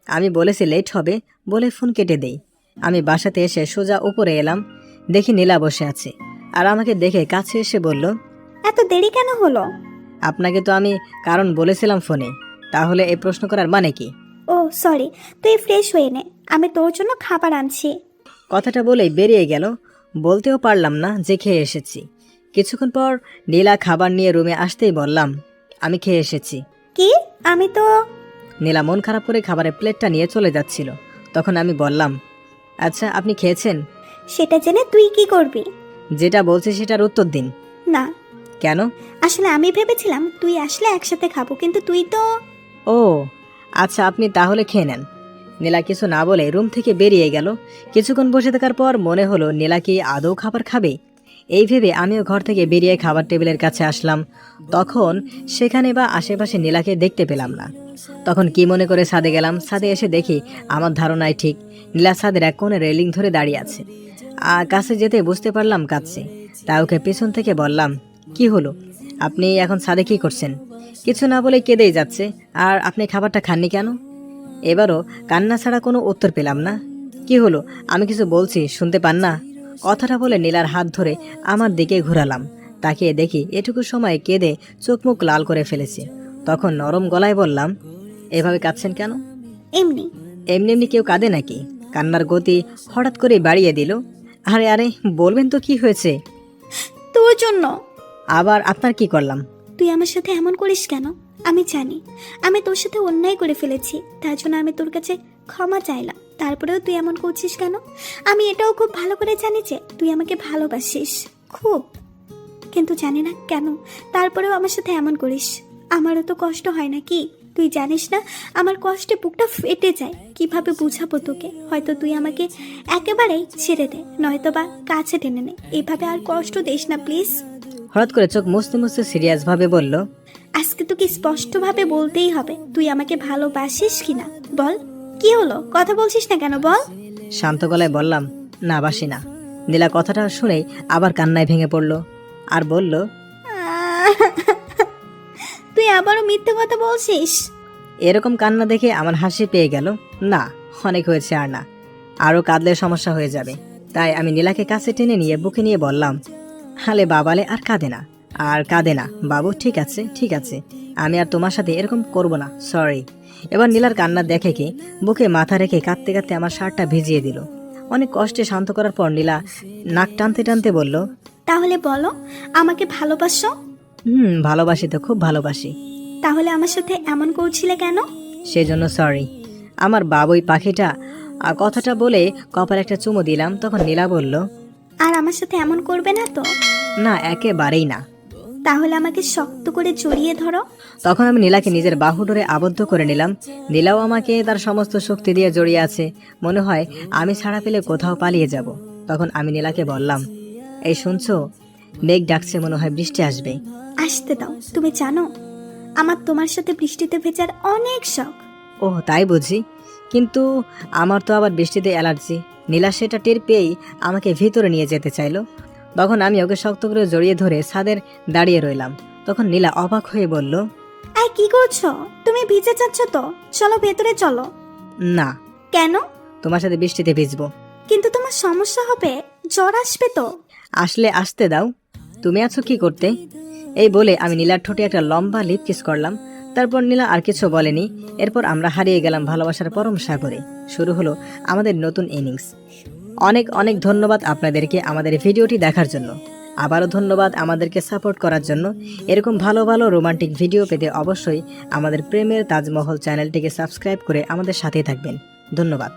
আমি বলেছি লেট হবে, বলে ফোন কেটে দেই। আমি বাসাতে এসে সোজা উপরে এলাম, দেখি নীলা বসে আছে। আর আমাকে দেখে কাছে এসে বলল, এত দেরি কেন হলো? "আপনাকে তো আমি কারণ বলেছিলাম ফোনে, তাহলে এই প্রশ্ন করার মানে কি?" ও সরি, তুই ফ্রেশ হয়ে নে, আমি তোর জন্য খাবার আনছি। কথাটা বলেই বেরিয়ে গেল। বলতেও পারলাম না যে খেয়ে এসেছি। কিছুক্ষণ পর নীলা খাবার নিয়ে রুমে আসতেই বললাম, "আমি খেয়ে এসেছি।" কি? আমি তো নীলা মন খারাপ করে খাবারের প্লেটটা নিয়ে চলে যাচ্ছিল। তখন আমি বললাম, "আচ্ছা, আপনি খেয়েছেন?" সেটা জেনে তুই কি করবি? যেটা বলছি সেটার উত্তর দিন। না, কেন? আসলে আমি ভেবেছিলাম তুই আসলে একসাথে খাবো, কিন্তু তুই তো ও আচ্ছা, আপনি তাহলে খেয়ে নেন। নীলা কিছু না বলে রুম থেকে বেরিয়ে গেল। কিছুক্ষণ বসে থাকার পর মনে হলো নীলা কি আদৌ খাবার খাবে। এই ভেবে আমিও ঘর থেকে বেরিয়ে খাবার টেবিলের কাছে আসলাম। তখন সেখানে বা আশেপাশে নীলাকে দেখতে পেলাম না। তখন কি মনে করে ছাদে গেলাম। ছাদে এসে দেখি আমার ধারণায় ঠিক, নীলা ছাদের এক কোণে রেলিং ধরে দাঁড়িয়ে আছে। কাছে যেতে বুঝতে পারলাম কাঁদছে। তাই ওকে পেছন থেকে বললাম, "কি হলো? আপনি এখন ছাদে কি করছেন?" কিছু না বলে কেঁদেই যাচ্ছে। "আর আপনি খাবারটা খাননি কেন?" এবারও কান্না ছাড়া কোনো উত্তর পেলাম না। "কি হলো? আমি কিছু বলছি, শুনতে পান না?" কথাটা বলে নীলার হাত ধরে আমার দিকে ঘোরালাম। তাকিয়ে দেখি এটুকু সময় কেঁদে চোখ মুখ লাল করে ফেলেছে। তখন নরম গলায় বললাম, "এভাবে কাঁদছেন কেন?" এমনি। "এমনি এমনি কেউ কাঁদে নাকি?" কান্নার গতি হঠাৎ করে বাড়িয়ে দিল। "আরে আরে, বলবেন তো কি হয়েছে?" তোর জন্য। "আবার আপনার কি করলাম?" তুই আমার সাথে এমন করিস কেন? আমি জানি আমি তোর সাথে অন্যায় করে ফেলেছি, তার জন্য আমি তোর কাছে ক্ষমা চাইলাম। তারপরেও তুই এমন করছিস কেন? আমি এটাও খুব ভালো করে জানি যে তুই আমাকে ভালোবাসিস খুব, কিন্তু জানি না কেন তারপরেও আমার সাথে এমন করিস। আমারও তো কষ্ট হয় না কি? তুই জানিস না আমার কষ্টে বুকটা ফেটে যায়। কিভাবে বুঝাবো তোকে? হয়তো তুই আমাকে একেবারেই ছেড়ে দে, নয়তো বা কাছে টেনে নে। এভাবে আর কষ্ট দিস না প্লিজ। হঠাৎ করে চোখ মুছতে মুছতে সিরিয়াস ভাবে বলল, আজকে তোকে স্পষ্টভাবে বলতেই হবে, তুই আমাকে ভালোবাসিস কিনা বল। কি হলো, কথা বলছিস না কেন বল? শান্ত গলায় বললাম, "না, বাসি না।" নীলা কথাটা শুনেই আবার কান্নায় ভেঙে পড়ল আর বলল, তুই আবারও মিথ্যে কথা বলছিস। এরকম কান্না দেখে আমার হাসি পেয়ে গেল। না, অনেক হয়েছে, আর না, আরও কাঁদলে সমস্যা হয়ে যাবে। তাই আমি নীলাকে কাছে টেনে নিয়ে বুকে নিয়ে বললাম, "হালে বাবালে, আর কাঁদে না, আর কাঁদে না বাবু, ঠিক আছে ঠিক আছে, আমি আর তোমার সাথে এরকম করব না, সরি।" এবার নীলার কান্না দেখে কি বুকে মাথা রেখে কাঁদতে কাঁদতে আমার শার্টটা ভিজিয়ে দিল। অনেক কষ্টে শান্ত করার পর নীলা নাক টানতে টানতে বলল, তাহলে বলো, আমাকে ভালোবাসো? ভালোবাসি তো, খুব ভালোবাসি। তাহলে আমার সাথে এমন করছিলে কেন? সেজন্য সরি। আমার বাবুই পাখিটা। কথাটা বলে কপালে একটা চুমু দিলাম। তখন নীলা বলল, আর আমার সাথে এমন করবে না তো? "না, একেবারেই না।" তাহলে আমাকে শক্ত করে জড়িয়ে ধরো। তখন আমি নীলাকে নিজের বাহু ডোরে আবদ্ধ করে নিলাম। নীলাও আমাকে তার সমস্ত শক্তি দিয়ে জড়িয়ে আছে। মনে হয় আমি ছাড়া পেলে কোথাও পালিয়ে যাব। তখন আমি নীলাকে বললাম, "এই শুনছো, মেঘ ডাকছে, মনে হয় বৃষ্টি আসবে।" আসতে দাও। তুমি জানো আমার তোমার সাথে বৃষ্টিতে ভেজার অনেক শখ। ওহ, তাই বুঝি? কিন্তু আমার তো আবার বৃষ্টিতে অ্যালার্জি। নীলা সেটা টের পেয়েই আমাকে ভিতরে নিয়ে যেতে চাইলো। তখন আমি ওকে শক্ত করে জড়িয়ে ধরে ছাদের দাঁড়িয়ে রইলাম। তখন নীলা অবাক হয়ে বলল, আই কি করছো? তুমি ভিজে যাচ্ছ তো, চলো ভেতরে চলো। "না, কেন? তোমার সাথে বৃষ্টিতে ভিজবো।" কিন্তু তোমার সমস্যা হবে, জ্বর আসবে তো। "আসলে আসতে দাও, তুমি আছো কি করতে?" এই বলে আমি নীলার ঠোঁটে একটা লম্বা লিপ কিস করলাম। তারপর নীলা আর কিছু বলেনি। এরপর আমরা হারিয়ে গেলাম ভালোবাসার পরম সাগরে। শুরু হলো আমাদের নতুন ইনিংস। অনেক অনেক ধন্যবাদ আপনাদেরকে আমাদের ভিডিওটি দেখার জন্য। আবারও ধন্যবাদ আমাদেরকে সাপোর্ট করার জন্য। এরকম ভালো ভালো রোমান্টিক ভিডিও পেতে অবশ্যই আমাদের প্রেমের তাজমহল চ্যানেলটিকে সাবস্ক্রাইব করে আমাদের সাথেই থাকবেন। ধন্যবাদ।